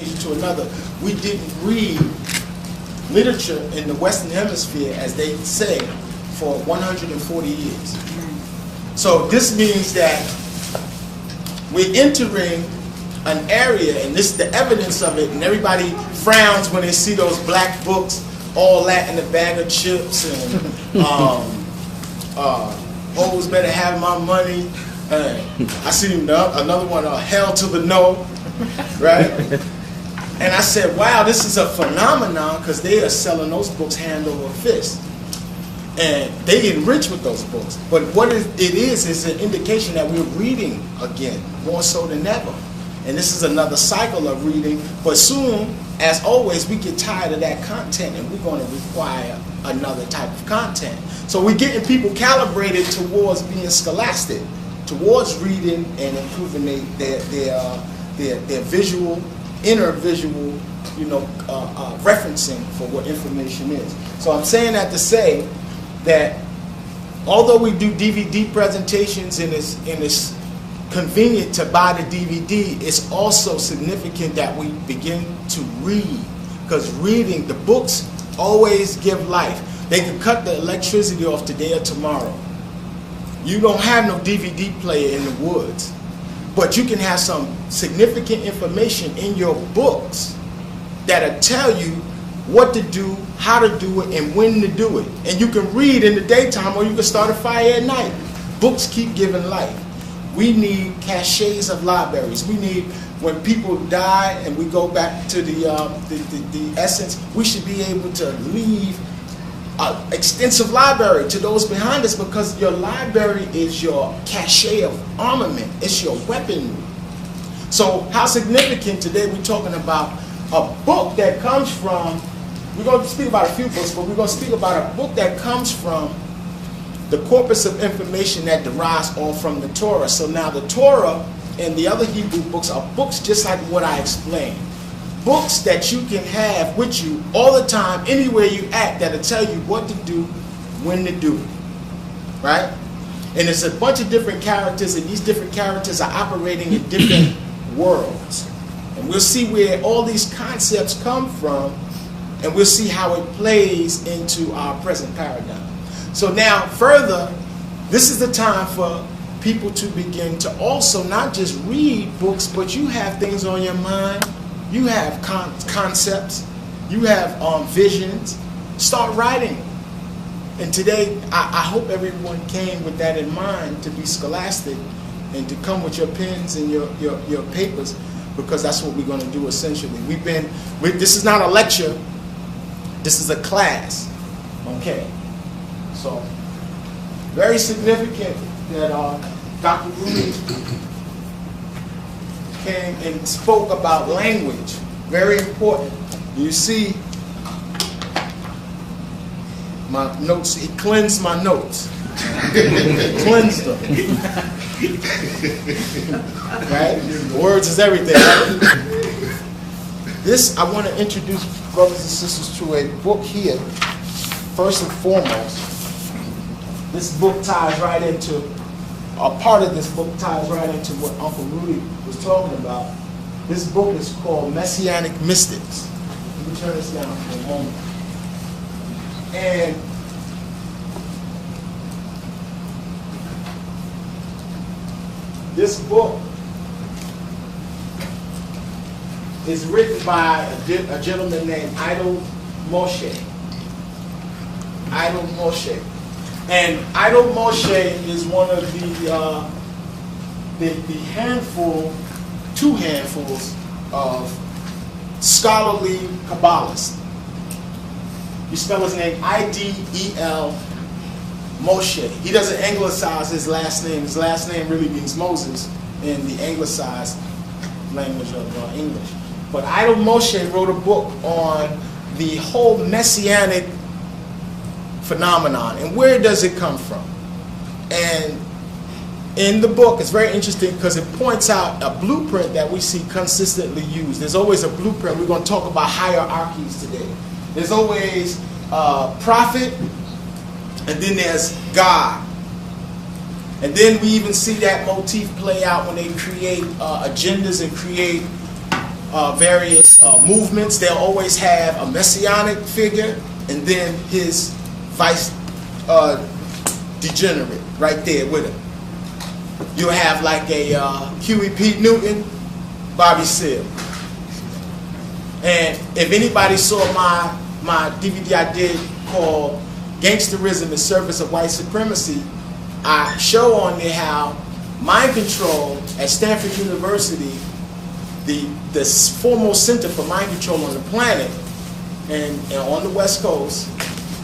to another. We didn't read literature in the Western Hemisphere, as they say, for 140 years. So this means that we're entering an area, and this is the evidence of it, and everybody frowns when they see those black books, all that in a bag of chips, and hoes better have my money. I see another one, Hell to the No, right? And I said, wow, this is a phenomenon, because they are selling those books hand over fist. And they get rich with those books. But what it is an indication that we're reading again, more so than ever. And this is another cycle of reading. But soon, as always, we get tired of that content, and we're going to require another type of content. So we're getting people calibrated towards being scholastic, towards reading and improving their visual, inner visual, referencing for what information is. So I'm saying that to say that although we do DVD presentations and it's convenient to buy the DVD, it's also significant that we begin to read, because reading, the books always give life. They can cut the electricity off today or tomorrow. You don't have no DVD player in the woods, but you can have some significant information in your books that'll tell you what to do, how to do it, and when to do it. And you can read in the daytime, or you can start a fire at night. Books keep giving life. We need caches of libraries. We need, when people die and we go back to the essence, we should be able to leave an extensive library to those behind us, because your library is your cache of armament. It's your weaponry. So how significant today we're talking about a book that comes from, we're going to speak about a few books, but we're going to speak about a book that comes from the corpus of information that derives all from the Torah. So now the Torah and the other Hebrew books are books just like what I explained. Books that you can have with you all the time, anywhere you at, that'll tell you what to do, when to do it. Right? And it's a bunch of different characters, and these different characters are operating in different worlds. And we'll see where all these concepts come from, and we'll see how it plays into our present paradigm. So now, further, this is the time for people to begin to also not just read books, but you have things on your mind. You have concepts. You have visions. Start writing. And today, I hope everyone came with that in mind, to be scholastic and to come with your pens and your papers, because that's what we're going to do essentially. This is not a lecture. This is a class. Okay. So, very significant that Dr. Rudy came and spoke about language. Very important. You see my notes, he cleansed my notes. Cleansed them. Right? Words is everything. This, I want to introduce brothers and sisters to a book here. First and foremost, this book ties right into, a part of this book ties right into what Uncle Rudy was talking about. This book is called Messianic Mystics. Let me turn this down for a moment. And this book is written by a gentleman named Idol Moshe. Idol Moshe. And Idol Moshe is one of the handful, two handfuls of scholarly Kabbalists. You spell his name I-D-E-L Moshe. He doesn't anglicize his last name. His last name really means Moses in the anglicized language of English. But Idol Moshe wrote a book on the whole messianic phenomenon, and where does it come from? And in the book, it's very interesting because it points out a blueprint that we see consistently used. There's always a blueprint. We're going to talk about hierarchies today. There's always prophet, and then there's God. And then we even see that motif play out when they create agendas and create various movements, they'll always have a messianic figure and then his vice degenerate right there with him. You'll have like a Huey P. Newton, Bobby Seale. And if anybody saw my DVD I did called Gangsterism in Service of White Supremacy, I show on there how mind control at Stanford University, the foremost center for mind control on the planet and on the West Coast,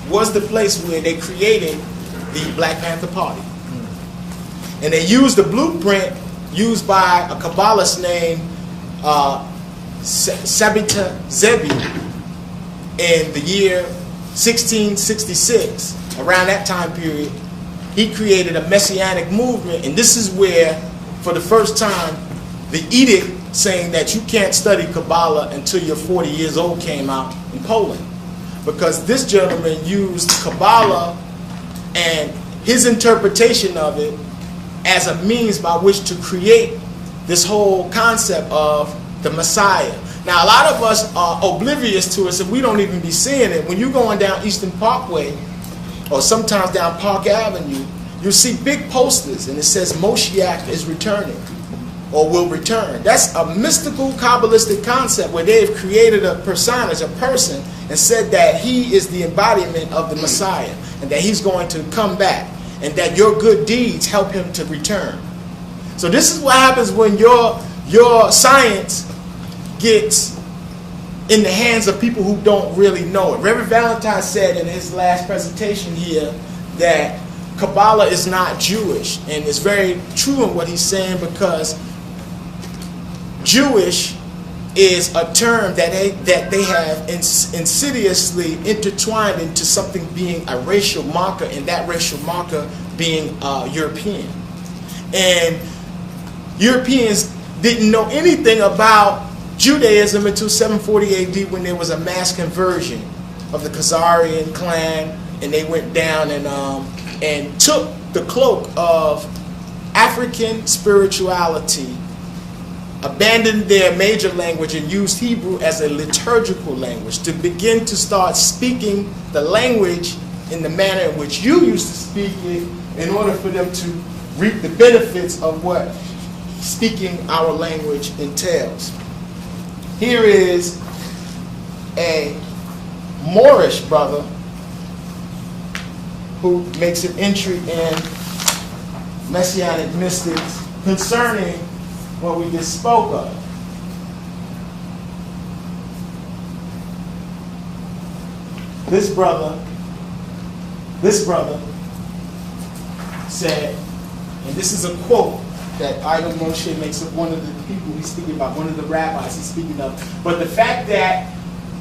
was the place where they created the Black Panther Party. And they used the blueprint used by a Kabbalist named Sabita Zebi in the year 1666. Around that time period, he created a messianic movement, and this is where, for the first time, the edict saying that you can't study Kabbalah until you're 40 years old came out in Poland. Because this gentleman used Kabbalah and his interpretation of it as a means by which to create this whole concept of the Messiah. Now, a lot of us are oblivious to it, and we don't even be seeing it. When you're going down Eastern Parkway, or sometimes down Park Avenue, you'll see big posters, and it says Moshiach is returning, or will return. That's a mystical Kabbalistic concept where they've created a personage, a person, and said that he is the embodiment of the Messiah, and that he's going to come back, and that your good deeds help him to return. So this is what happens when your science gets in the hands of people who don't really know it. Reverend Valentine said in his last presentation here that Kabbalah is not Jewish, and it's very true in what he's saying, because Jewish is a term that they have insidiously intertwined into something being a racial marker, and that racial marker being European. And Europeans didn't know anything about Judaism until 740 AD, when there was a mass conversion of the Khazarian clan, and they went down and took the cloak of African spirituality, abandoned their major language, and used Hebrew as a liturgical language to begin to start speaking the language in the manner in which you used to speak it, in order for them to reap the benefits of what speaking our language entails. Here is a Moorish brother who makes an entry in Messianic Mystics concerning what we just spoke of. This brother said, and this is a quote that Idol Moshe makes of one of the people he's speaking about, one of the rabbis he's speaking of. But the fact that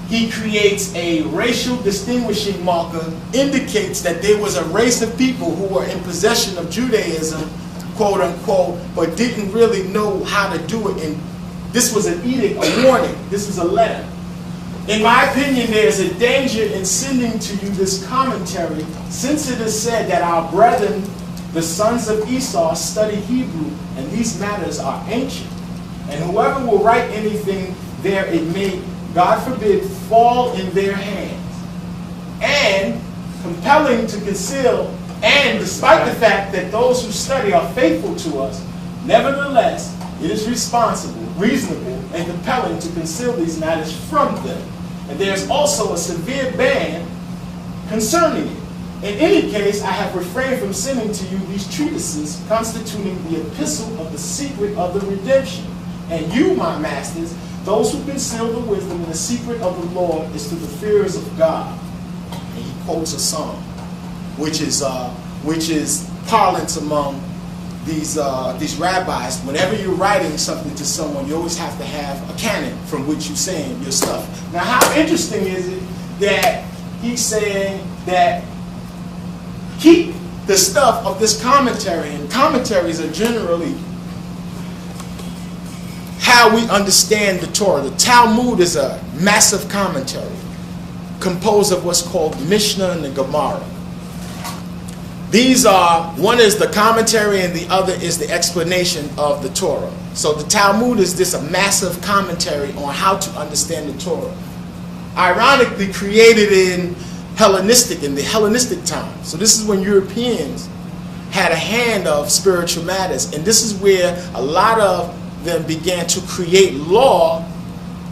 he creates a racial distinguishing marker indicates that there was a race of people who were in possession of Judaism, quote unquote, but didn't really know how to do it. And this was an edict, a warning. This is a letter. In my opinion, there's a danger in sending to you this commentary, since it is said that our brethren, the sons of Esau, study Hebrew, and these matters are ancient. And whoever will write anything there, it may, God forbid, fall in their hands. And compelling to conceal, and despite the fact that those who study are faithful to us, nevertheless, it is reasonable, and compelling to conceal these matters from them. And there's also a severe ban concerning it. In any case, I have refrained from sending to you these treatises constituting the epistle of the secret of the redemption. And you, my masters, those who conceal the wisdom and the secret of the Lord, is to the fearers of God. And he quotes a psalm, which is parlance among these rabbis. Whenever you're writing something to someone, you always have to have a canon from which you're saying your stuff. Now, how interesting is it that he's saying that keep the stuff of this commentary, and commentaries are generally how we understand the Torah. The Talmud is a massive commentary composed of what's called Mishnah and the Gemara. These are, one is the commentary and the other is the explanation of the Torah. So the Talmud is this a massive commentary on how to understand the Torah. Ironically created in the Hellenistic time. So this is when Europeans had a hand of spiritual matters. And this is where a lot of them began to create law,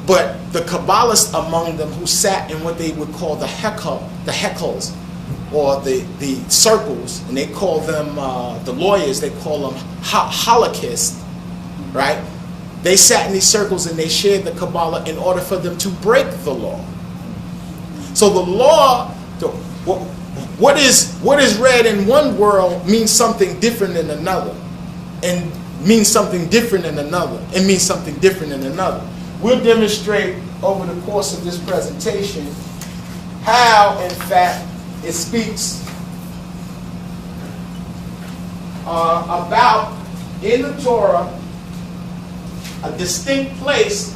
but the Kabbalists among them who sat in what they would call the hekels, or the circles, and they call them, the lawyers, they call them holocaust, right? They sat in these circles and they shared the Kabbalah in order for them to break the law. So the law, what is read in one world means something different in another, and means something different in another, and means something different in another. We'll demonstrate over the course of this presentation how, in fact, it speaks about, in the Torah, a distinct place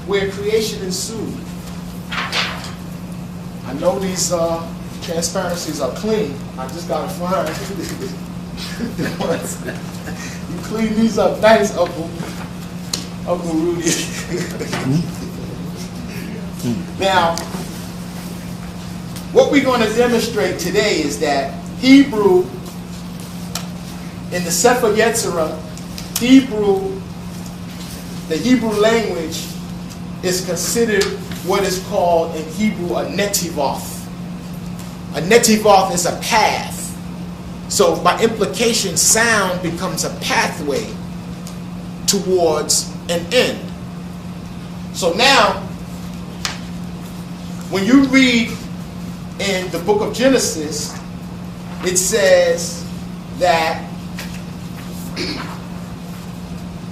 where creation ensued. I know these transparencies are clean. I just got to find the ones. You clean these up nice, Uncle Rudy. Now, what we're going to demonstrate today is that Hebrew, in the Sefer Yetzirah, the Hebrew language is considered what is called in Hebrew a netivoth. A netivoth is a path. So by implication, sound becomes a pathway towards an end. So now, when you read in the book of Genesis, it says that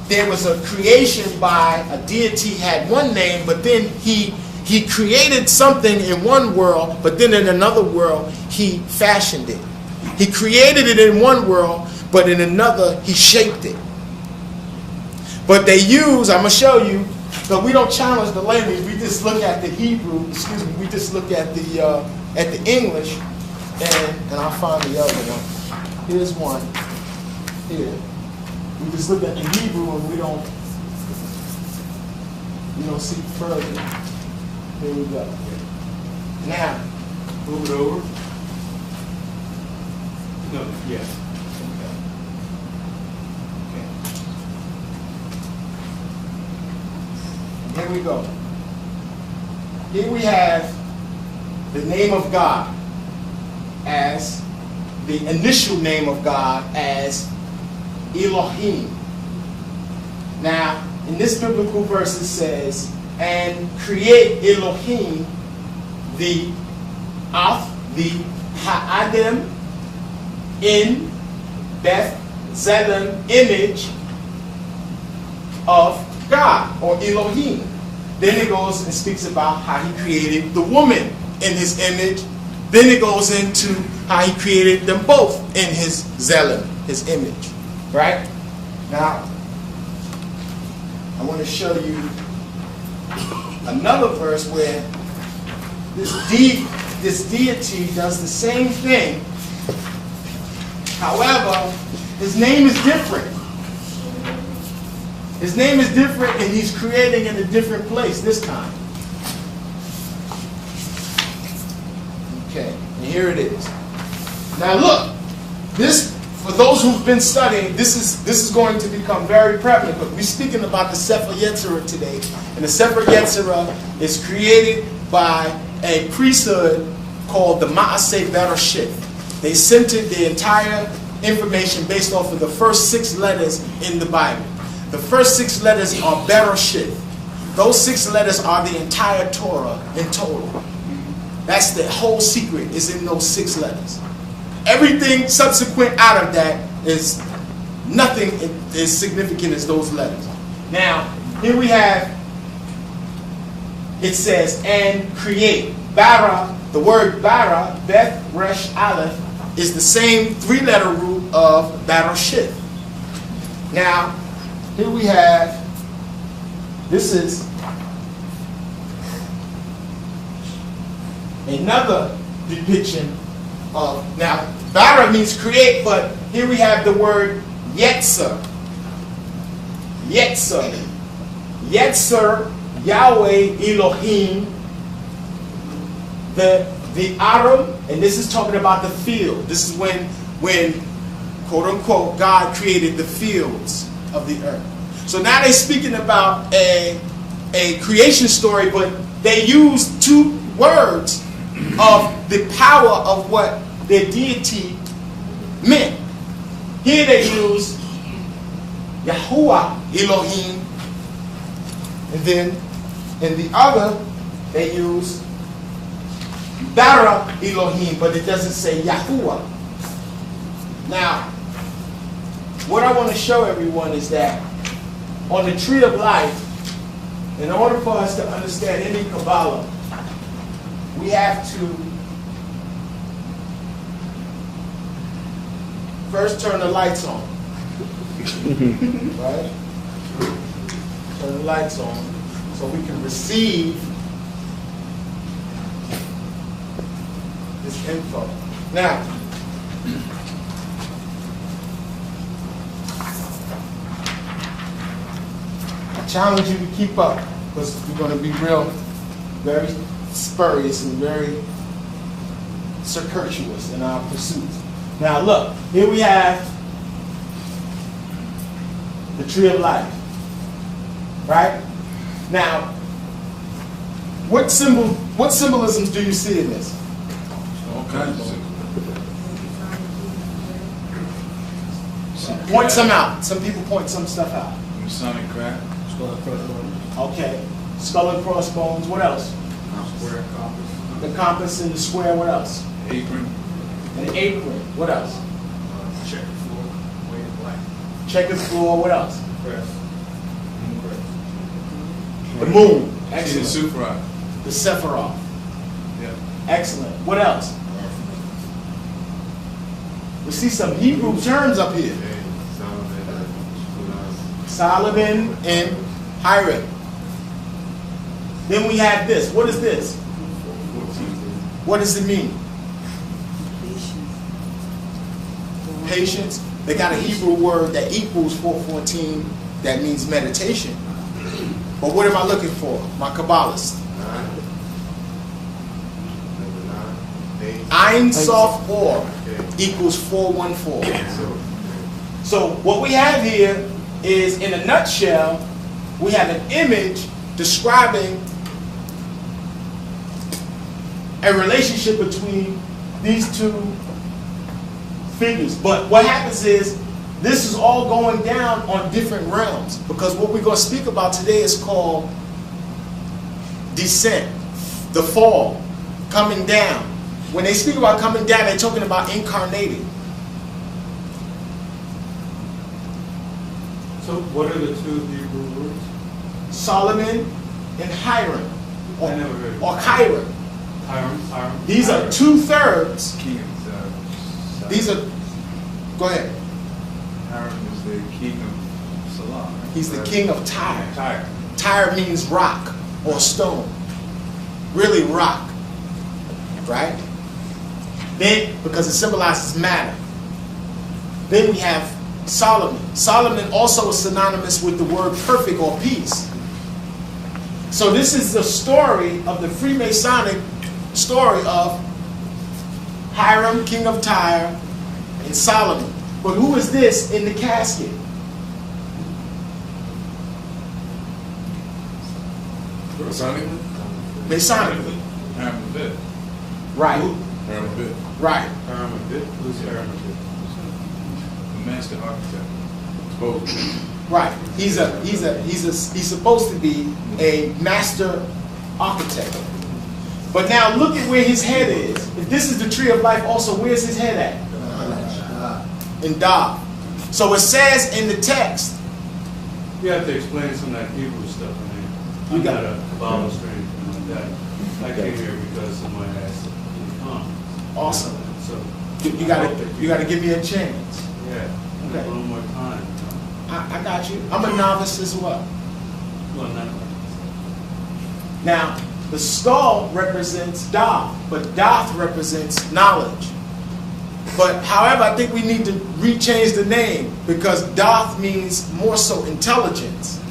there was a creation by a deity, had one name, but then he created something in one world, but then in another world he fashioned it. He created it in one world, but in another he shaped it. But they use, I'm going to show you, but we don't challenge the language, we just look at the Hebrew, we just look at the English, and I'll find the other one. Here's one. Here. We just look at the Hebrew and we don't see further. Here we go. Now, move it over. No, yeah. Okay. Here we go. Here we have the name of God as the initial name of God as Elohim. Now, in this biblical verse it says, and create Elohim the Ha'adim in Beth Zelem, image of God, or Elohim. Then it goes and speaks about how he created the woman in his image. Then it goes into how he created them both in his Zelem, his image. Right? Now, I want to show you another verse where this deity does the same thing. However, his name is different. His name is different, and he's creating in a different place this time. Okay, and here it is. Now look, this, for those who've been studying, this is going to become very prevalent, but we're speaking about the Sefer Yetzirah today. And the Sefer Yetzirah is created by a priesthood called the Maaseh Bereshit. They centered the entire information based off of the first 6 letters in the Bible. The first 6 letters are Bereshit. Those 6 letters are the entire Torah in total. That's the whole secret, is in those 6 letters. Everything subsequent out of that is nothing as significant as those letters. Now, here we have, it says, and create. Bara, the word bara, Beth, Resh, Aleph, is the same 3-letter root of Bereshit. Now, here we have, this is another depiction now, bara means create, but here we have the word yetzer. Yetzer. Yetzer, Yahweh, Elohim, the Aram, and this is talking about the field. This is when quote unquote, God created the fields of the earth. So now they're speaking about a creation story, but they use two words of the power of what their deity meant. Here they use Yahuwah, Elohim, and then in the other they use Bara Elohim, but it doesn't say Yahuwah. Now, what I want to show everyone is that on the tree of life, in order for us to understand any Kabbalah, we have to first turn the lights on. Right? Turn the lights on so we can receive this info. Now, I challenge you to keep up because we're going to be very spurious and very circuitous in our pursuits. Now look, here we have the tree of life. Right? Now, what symbolisms do you see in this? All kinds of Point some out. Some people point some stuff out. Masonic crack. Okay. Skull and crossbones. What else? Square compass. The compass and the square. What else? Apron. An apron. What else? Checkered floor. Weighted black. Checkered floor. What else? Crest. Moon crest. The moon. See the Excellent. Sephiroth. The Sephiroth. Yeah. Excellent. What else? We see some Hebrew terms up here. Solomon and Hiram. Then we have this. What is this? What does it mean? Patience. They got a Hebrew word that equals 414 that means meditation. But what am I looking for? My Kabbalist. Ein Sof Or equals 414. So what we have here is, in a nutshell, we have an image describing a relationship between these two figures. But what happens is, this is all going down on different realms, because what we're going to speak about today is called descent, the fall, coming down. When they speak about coming down, they're talking about incarnating. So what are the two Hebrew words? Solomon and Hiram, I never heard of or it. Hiram. Hiram. These are 2/3. King of These are, go ahead. Hiram is the king of Salah. Right? He's the king of Tyre. Tyre. Tyre means rock or stone. Really rock. Right? Then, because it symbolizes matter. Then we have Solomon. Solomon also is synonymous with the word perfect or peace. So this is the story of the Freemasonic story of Hiram, king of Tyre, and Solomon. But who is this in the casket? Masonically? Masonically. Hiram the Fifth. Right. Hiram the Fifth. Right. Hiram Abit? Who's Hiram Abit? The master architect. Supposedly. Right. He's supposed to be a master architect. But now look at where his head is. If this is the tree of life also, where's his head at? In Da. So it says in the text. You have to explain some of that Hebrew stuff. I mean, You I'm got not it. a Kabbalist or anything like that. I came here because someone asked me to come. Awesome. So You gotta give me a chance. yeah, Okay. a little more time. I got you. I'm a novice as well. Well, not Now, the skull represents Doth, but Doth represents knowledge. But however, I think we need to rechange the name, because Doth means more so intelligence.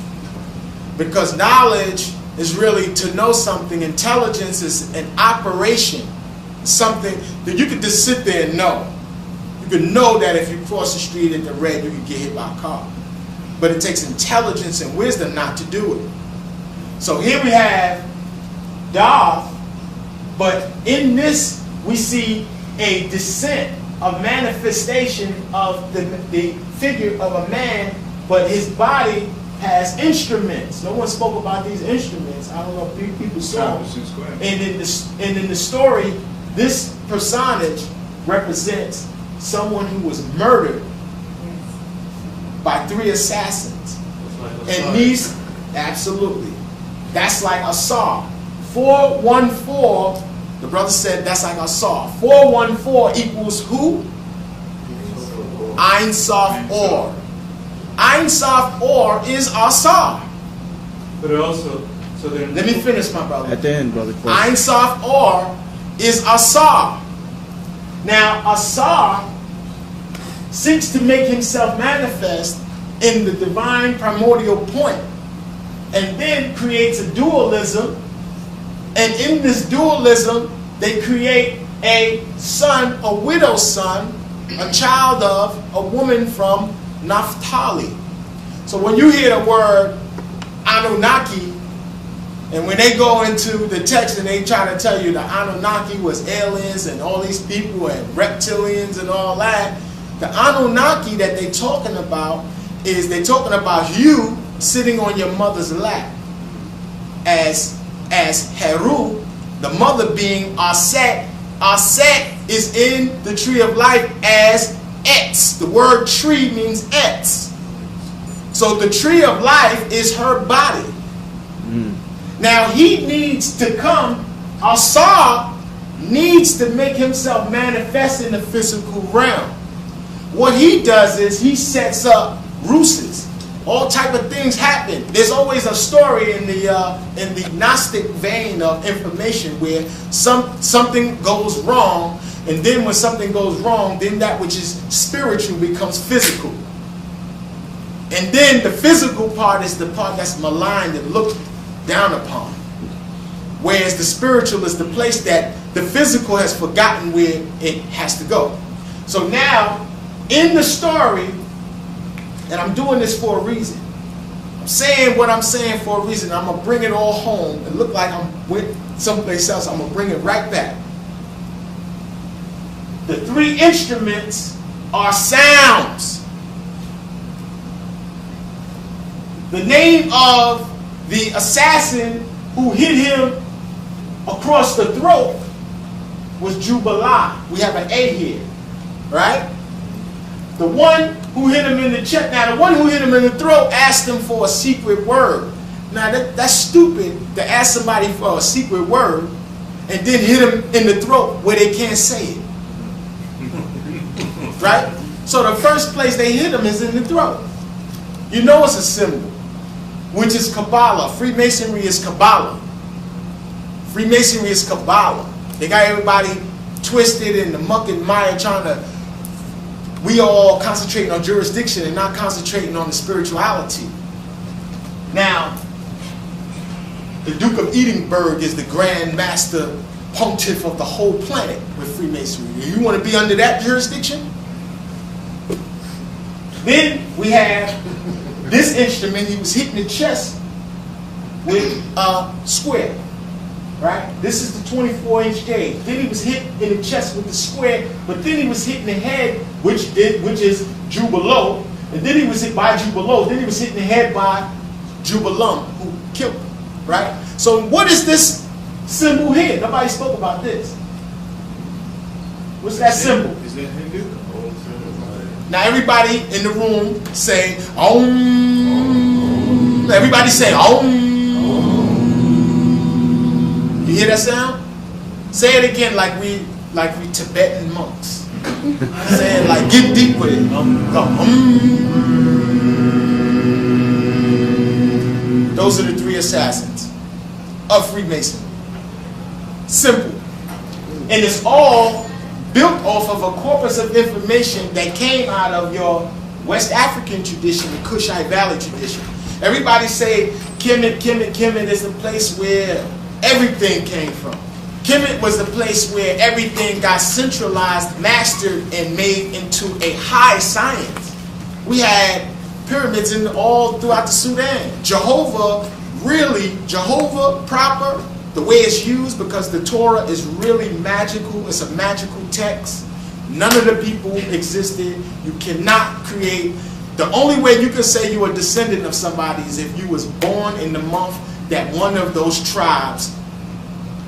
Because knowledge is really to know something. Intelligence is an operation, something that you could just sit there and know. You can know that if you cross the street at the red, you could get hit by a car. But it takes intelligence and wisdom not to do it. So here we have Doth, but in this we see a descent, a manifestation of the figure of a man, but his body has instruments. No one spoke about these instruments. I don't know if people saw them. And in the story, this personage represents someone who was murdered by 3 assassins. And these, absolutely, that's like a saw. 414, the brother said that's like a saw. 414 equals who? Ein Sof Or. Ein Sof Or is our saw. But it also, so then. Let me finish, my brother. At the end, brother. Ein Sof Or is a saw. Now, a saw seeks to make himself manifest in the divine primordial point, and then creates a dualism. And in this dualism, they create a son, a widow's son, a child of a woman from Naphtali. So when you hear the word Anunnaki, and when they go into the text and they try to tell you the Anunnaki was aliens and all these people and reptilians and all that, the Anunnaki that they're talking about is they're talking about you sitting on your mother's lap as Heru, the mother being Aset. Aset is in the tree of life as Etz. The word tree means Etz. So the tree of life is her body. Now he needs to come, Asar needs to make himself manifest in the physical realm. What he does is he sets up ruses. All type of things happen. There's always a story in the Gnostic vein of information where something goes wrong, and then when something goes wrong, then that which is spiritual becomes physical. And then the physical part is the part that's maligned and looked down upon. Whereas the spiritual is the place that the physical has forgotten where it has to go. So now, in the story, and I'm doing this for a reason. I'm saying what I'm saying for a reason. I'm going to bring it all home and look like I'm with someplace else. I'm going to bring it right back. The 3 instruments are sounds. The name of the assassin who hit him across the throat was Jubilah. We have an A here, right? The one who hit him in the chest, now the one who hit him in the throat asked him for a secret word. Now that's stupid to ask somebody for a secret word and then hit him in the throat where they can't say it. Right? So the first place they hit him is in the throat. You know it's a symbol, which is Kabbalah. Freemasonry is Kabbalah. Freemasonry is Kabbalah. They got everybody twisted in the muck and mire trying to, we all concentrating on jurisdiction and not concentrating on the spirituality. Now, the Duke of Edinburgh is the Grand Master Pontiff of the whole planet with Freemasonry. You want to be under that jurisdiction? Then we have this instrument. He was hit in the chest with a square. Right? This is the 24-inch gauge. Then he was hit in the chest with the square, but then he was hit in the head, which is Jubilo, and then he was hit by Jubilo. Then he was hit in the head by Jubilam, who killed him. Right? So what is this symbol here? Nobody spoke about this. What's that symbol? Is that Hindu? Now everybody in the room say Om. Everybody say Om. You hear that sound? Say it again like we Tibetan monks. Say it like, get deep with it. Those are the 3 assassins of Freemasonry. Simple. And it's all built off of a corpus of information that came out of your West African tradition, the Kushite Valley tradition. Everybody say Kemet is the place where everything came from. Kemet was the place where everything got centralized, mastered, and made into a high science. We had pyramids all throughout the Sudan. Jehovah proper, the way it's used, because the Torah is really magical. It's a magical text. None of the people existed. You cannot create. The only way you can say you're a descendant of somebody is if you was born in the month that one of those tribes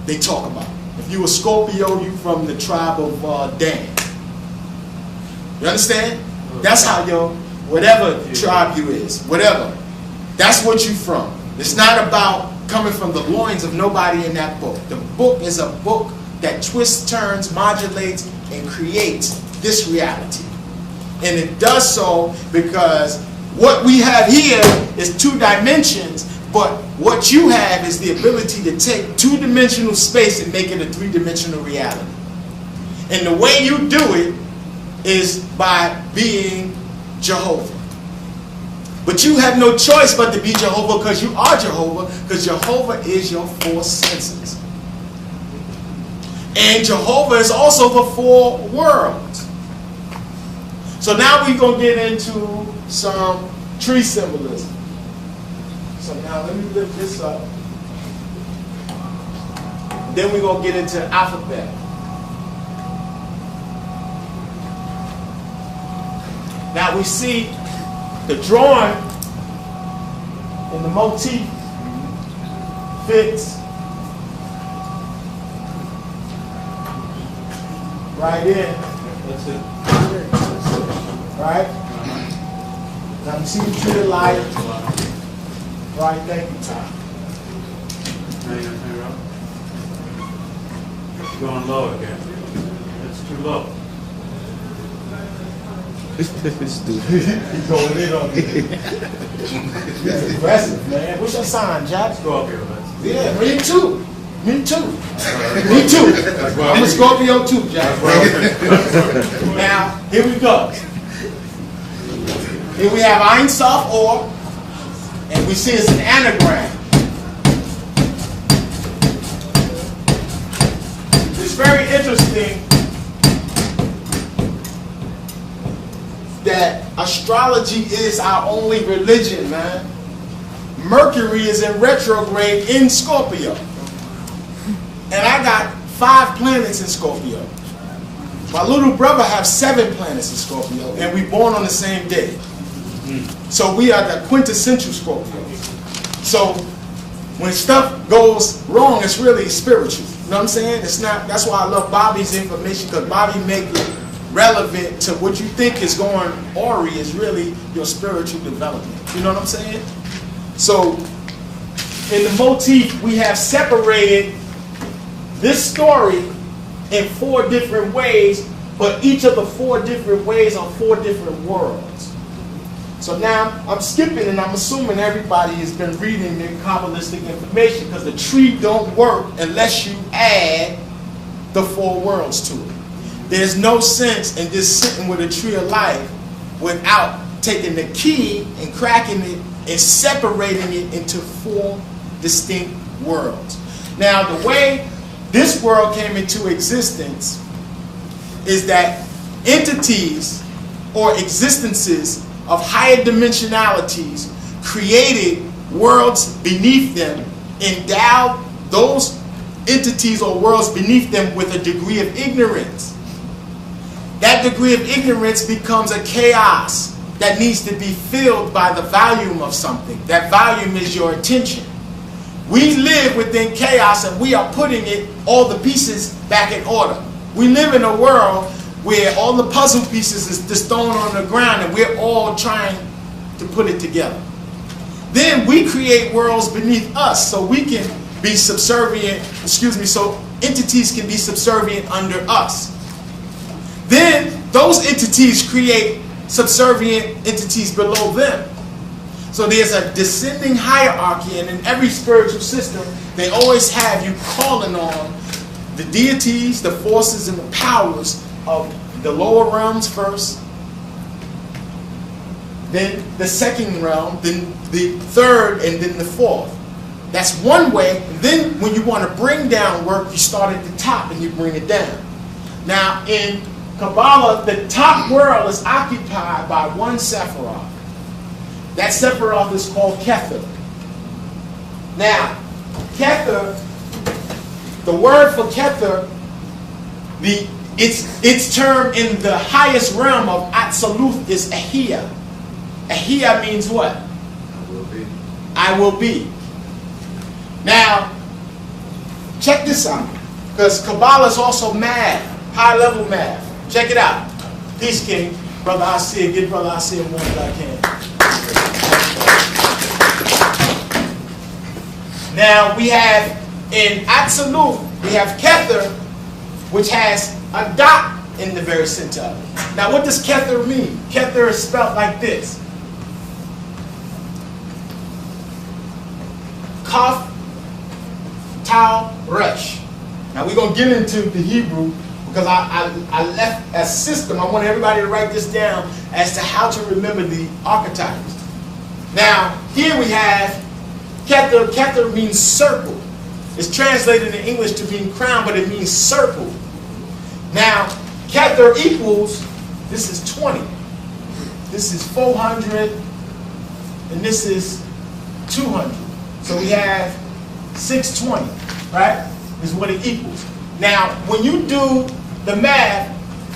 they talk about. If you were Scorpio, you from the tribe of Dan. You understand? That's how your whatever tribe you is, whatever. That's what you from. It's not about coming from the loins of nobody in that book. The book is a book that twists, turns, modulates, and creates this reality. And it does so because what we have here is 2 dimensions, but what you have is the ability to take 2-dimensional space and make it a 3-dimensional reality. And the way you do it is by being Jehovah. But you have no choice but to be Jehovah, because you are Jehovah, because Jehovah is your 4 senses. And Jehovah is also the 4 worlds. So now we're going to get into some tree symbolism. So now let me lift this up. Then we're going to get into alphabet. Now we see the drawing and the motif fits right in. That's it. Right? Now you see the tree of life. Right, thank you, Tom. Hang up. It's going low again. It's too low. He's going in on me. He's aggressive, man. What's your sign, Jack? Scorpio, that's it. Yeah, me too. Me too. Me too. I'm a Scorpio too, Jack. Now, here we go. Here we have Ein Sof Or, and we see it's an anagram. It's very interesting that astrology is our only religion, man. Mercury is in retrograde in Scorpio. And I got 5 planets in Scorpio. My little brother has 7 planets in Scorpio, and we born on the same day. So we are the quintessential Scorpio. So when stuff goes wrong, it's really spiritual. You know what I'm saying? It's not. That's why I love Bobby's information, because Bobby make it relevant to what you think is going awry is really your spiritual development. You know what I'm saying? So in the motif, we have separated this story in 4 different ways, but each of the 4 different ways are 4 different worlds. So now I'm skipping, and I'm assuming everybody has been reading the Kabbalistic information, because the tree don't work unless you add the 4 worlds to it. There's no sense in just sitting with a tree of life without taking the key and cracking it and separating it into 4 distinct worlds. Now, the way this world came into existence is that entities or existences of higher dimensionalities created worlds beneath them, endowed those entities or worlds beneath them with a degree of ignorance. That degree of ignorance becomes a chaos that needs to be filled by the volume of something. That volume is your attention. We live within chaos, and we are putting all the pieces back in order. We live in a world where all the puzzle pieces is just thrown on the ground, and we're all trying to put it together. Then we create worlds beneath us so we can be subservient, so entities can be subservient under us. Then those entities create subservient entities below them. So there's a descending hierarchy, and in every spiritual system, they always have you calling on the deities, the forces, and the powers of the lower realms first, then the second realm, then the third, and then the fourth. That's one way. And then when you want to bring down work, you start at the top and you bring it down. Now in Kabbalah, the top world is occupied by one Sephiroth. That Sephiroth is called Kether. Now, Kether, the word for Kether, its term in the highest realm of Atziluth is Ahia. Ahia means what? I will be. I will be. Now, check this out, because Kabbalah is also math, high-level math. Check it out. Peace, King. Brother Asir, give Brother Asir one that I can. Now, we have, in Atziluth, we have Kether, which has a dot in the very center of it. Now, what does Kether mean? Kether is spelled like this. Kaf, Tau, Resh. Now, we're going to get into the Hebrew, because I left a system. I want everybody to write this down as to how to remember the archetypes. Now, here we have Kether. Kether means circle. It's translated in English to mean crown, but it means circle. Now, Kether equals, this is 20. This is 400, and this is 200. So we have 620, right? Is what it equals. Now, when you do the math,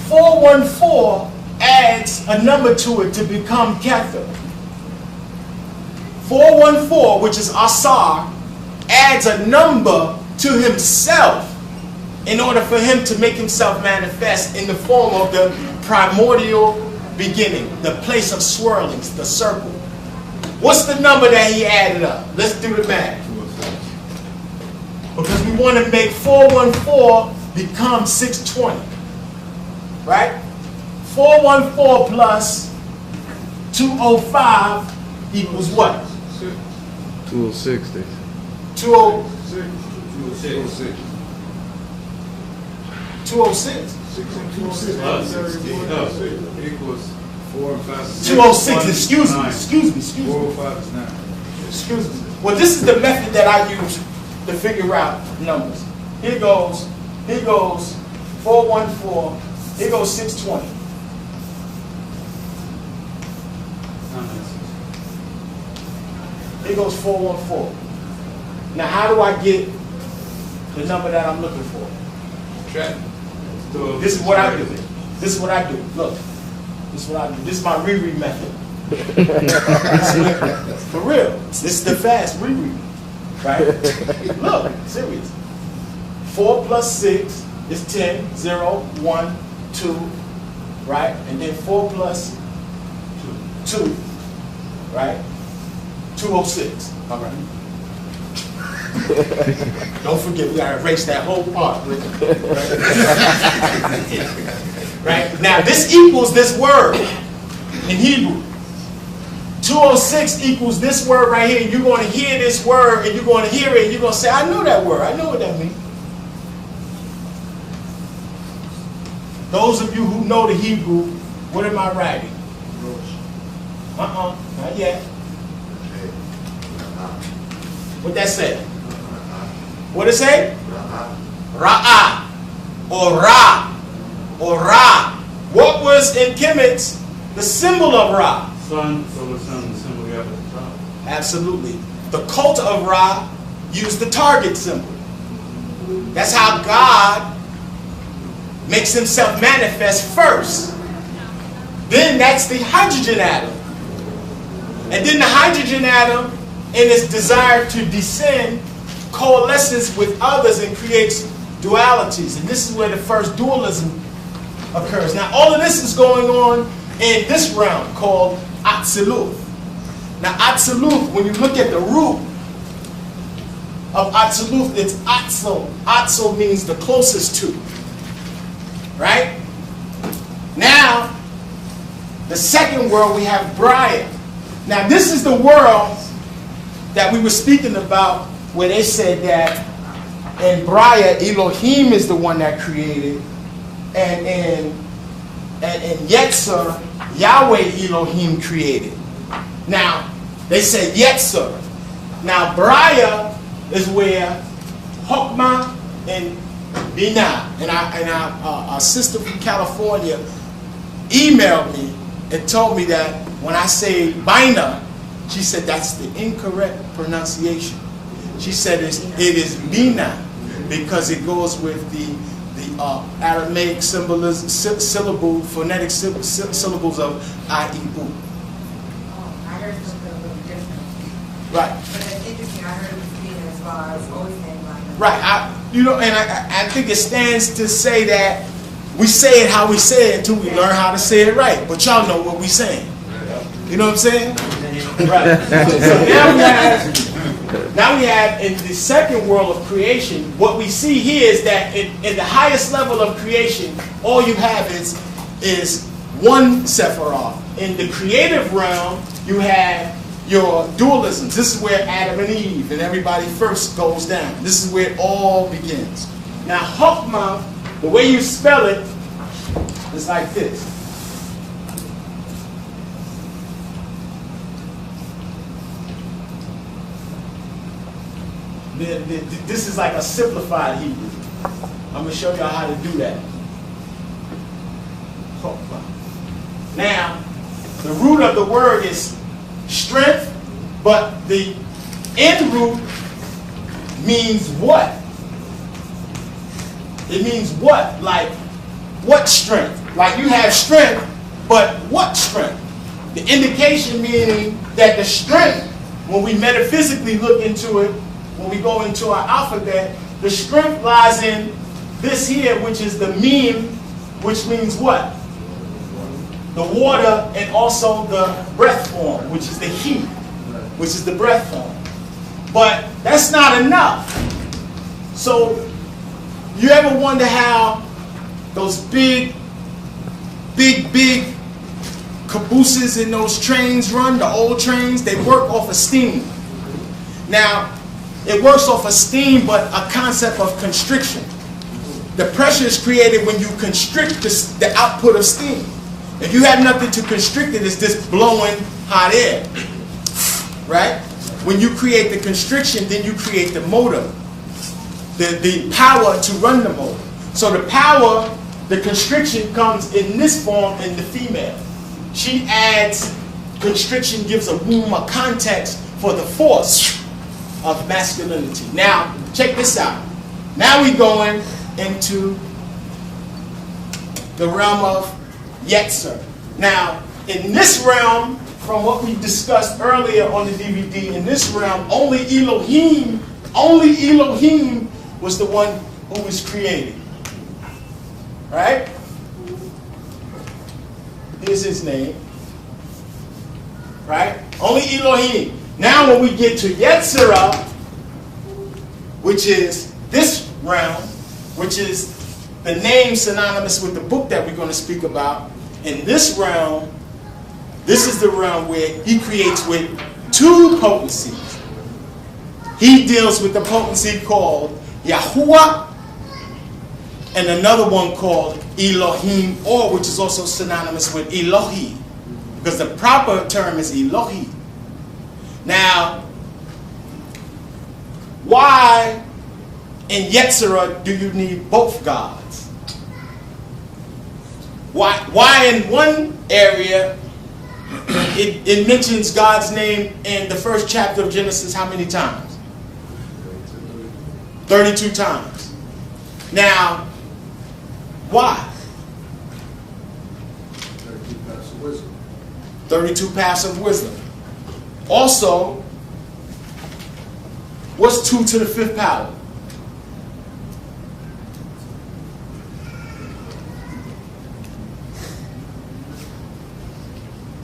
414 adds a number to it to become Kether. 414, which is Asar, adds a number to himself in order for him to make himself manifest in the form of the primordial beginning, the place of swirlings, the circle. What's the number that he added up? Let's do the math. Because we want to make 414 become 620. Right? 414 plus 205 equals what? 260. 206. 206. Equals 4 and 5 is 206. Excuse me. 4 and 5 is 9. Excuse me. Well, this is the method that I use to figure out numbers. Here goes 414. Here goes 620. Here goes 414. Now, how do I get the number that I'm looking for? Track. This is what I do. This is what I do. Look. This is what I do. This is my reread method. For real. This is the fast reread. Right? Look, serious. 4 plus 6 is 10, 0, 1, 2, right? And then 4 plus 2, right? 206. All right. Don't forget, we gotta erase that whole part. Right? Right? Now, this equals this word in Hebrew. 206 equals this word right here. You're going to hear this word, and you're going to hear it, and you're going to say, I know that word. I know what that means. Those of you who know the Hebrew, what am I writing? Not yet. What that say? What it say? Ra'ah. Or Ra. Or Ra. What was in Kemet the symbol of Ra? Sun, solar sun, the symbol we have at the top. Absolutely. The cult of Ra used the target symbol. That's how God makes himself manifest first. Then that's the hydrogen atom. And then the hydrogen atom, in its desire to descend, coalesces with others and creates dualities. And this is where the first dualism occurs. Now, all of this is going on in this realm called Atziluth. Now, Atziluth, when you look at the root of Atziluth, it's Atzel. Atzel means the closest to. Right? Now, the second world, we have Briah. Now, this is the world that we were speaking about, where they said that in Briah, Elohim is the one that created, and in and Yetzer, Yahweh Elohim created. Now, they say Yetzer. Now, Briah is where Chokmah and Binah, and our sister from California emailed me and told me that when I say Binah, she said that's the incorrect pronunciation. She said it is Binah because it goes with the Aramaic phonetic syllables of I-E-U. Oh, I heard something a little different. Right. But it's interesting, I heard it was being as well, I was always saying like that. Right. I think it stands to say that we say it how we say it until we learn how to say it right. But y'all know what we're saying. You know what I'm saying? Right. So now we have in the second world of creation, what we see here is that in the highest level of creation, all you have is one Sephiroth. In the creative realm, you have your dualisms. This is where Adam and Eve and everybody first goes down. This is where it all begins. Now, Chokmah, the way you spell it is like this. This is like a simplified Hebrew. I'm going to show y'all how to do that. Chokmah. Now, the root of the word is strength, but the end root means what? It means what? Like, what strength? Like you have strength, but what strength? The indication meaning that the strength, when we metaphysically look into it, when we go into our alphabet, the strength lies in this here, which is the meme, which means what? The water, and also the breath form, which is the heat, which is the breath form. But that's not enough. So you ever wonder how those big cabooses in those trains run, the old trains? They work off of steam. Now, it works off of steam, but a concept of constriction. The pressure is created when you constrict the output of steam. If you have nothing to constrict it, it's just blowing hot air, right? When you create the constriction, then you create the motor, the power to run the motor. So the power, the constriction comes in this form in the female. She adds, constriction gives a womb, a context for the force of masculinity. Now, check this out. Now we're going into the realm of Yetzer. Now, in this realm, from what we discussed earlier on the DVD, in this realm, only Elohim was the one who was created. Right? Here's his name. Right? Only Elohim. Now when we get to Yetzirah, which is this realm, which is the name synonymous with the book that we're going to speak about, in this realm, this is the realm where he creates with two potencies. He deals with the potency called Yahuwah and another one called Elohim, or which is also synonymous with Elohi, because the proper term is Elohi. Now, why in Yetzirah do you need both gods? Why in one area it mentions God's name in the first chapter of Genesis how many times? 32 times. Now, why? 32 paths of wisdom. 32 paths of wisdom. Also, what's 2 to the 5th power?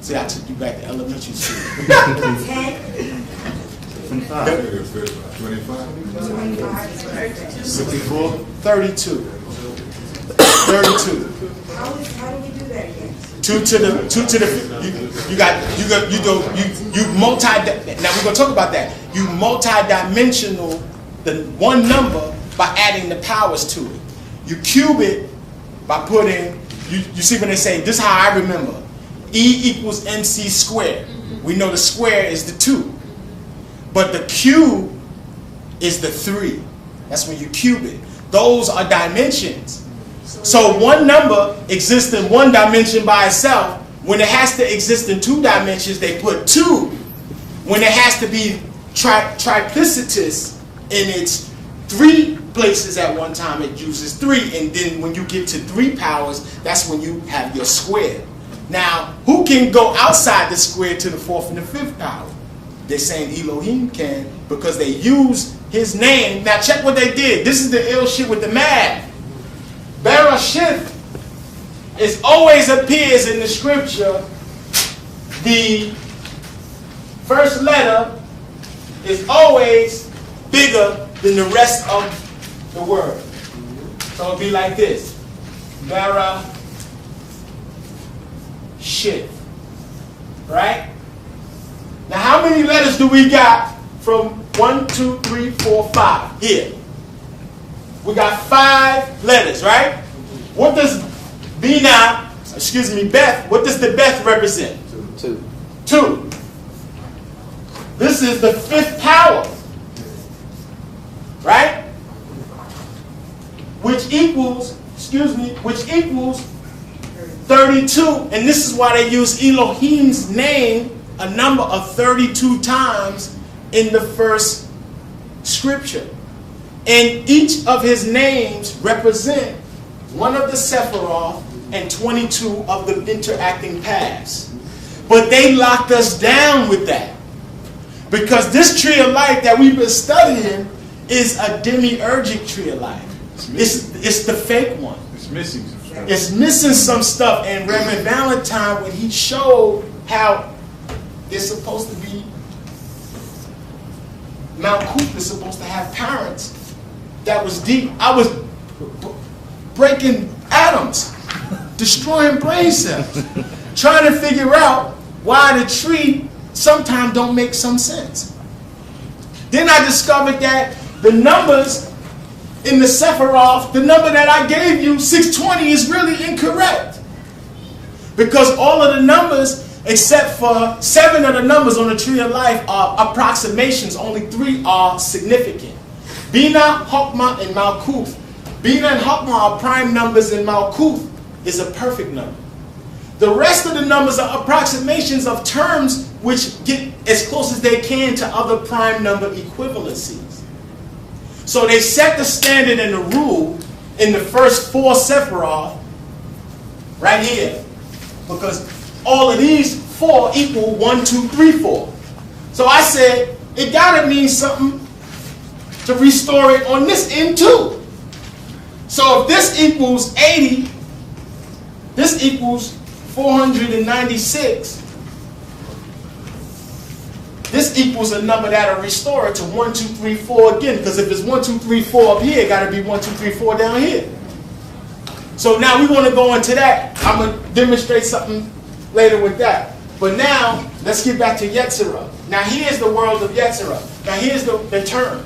See, I took you back to elementary school. 10, 25. 54? 32. 32. how do we do that again? 2 to the you multi. Now we're gonna talk about that. You multi-dimensional the one number by adding the powers to it. You cube it by putting You see when they say, this is how I remember. E equals MC squared. We know the square is the 2. But the cube is the 3. That's when you cube it. Those are dimensions. So one number exists in one dimension by itself. When it has to exist in 2 dimensions, they put 2. When it has to be triplicitous in its 3 places at one time, it uses 3. And then when you get to 3 powers, that's when you have your square. Now, who can go outside the square to the 4th and the 5th power? They're saying Elohim can, because they use his name. Now check what they did. This is the ill shit with the math. Bereshith is always appears in the scripture. The first letter is always bigger than the rest of the word. So it'll be like this. Bereshith. Right? Now how many letters do we got from 1, 2, 3, 4, 5 here? We got 5 letters, right? What does Beth, what does the Beth represent? 2. 2. This is the 5th power. Right? Which equals 32. And this is why they use Elohim's name a number of 32 times in the first scripture. And each of his names represent one of the Sephiroth and 22 of the interacting paths. But they locked us down with that. Because this tree of life that we've been studying is a demiurgic tree of life. It's the fake one. It's missing some stuff. It's missing some stuff. And Reverend Valentine, when he showed how it's supposed to be, Mount Coop is supposed to have parents, that was deep. I was breaking atoms, destroying brain cells, trying to figure out why the tree sometimes don't make some sense. Then I discovered that the numbers in the Sephiroth, the number that I gave you, 620, is really incorrect. Because all of the numbers, except for 7 of the numbers on the tree of life, are approximations. Only 3 are significant. Bina, Chokmah, and Malkuth. Bina and Chokmah are prime numbers, and Malkuth is a perfect number. The rest of the numbers are approximations of terms which get as close as they can to other prime number equivalencies. So they set the standard and the rule in the first 4 Sephiroth right here, because all of these 4 equal 1, 2, 3, 4. So I said it gotta mean something to restore it on this end too. So if this equals 80, this equals 496. This equals a number that'll restore it to 1, 2, 3, 4 again. Because if it's 1, 2, 3, 4 up here, it got to be 1, 2, 3, 4 down here. So now we want to go into that. I'm going to demonstrate something later with that. But now, let's get back to Yetzirah. Now here's the world of Yetzirah. Now here's the term.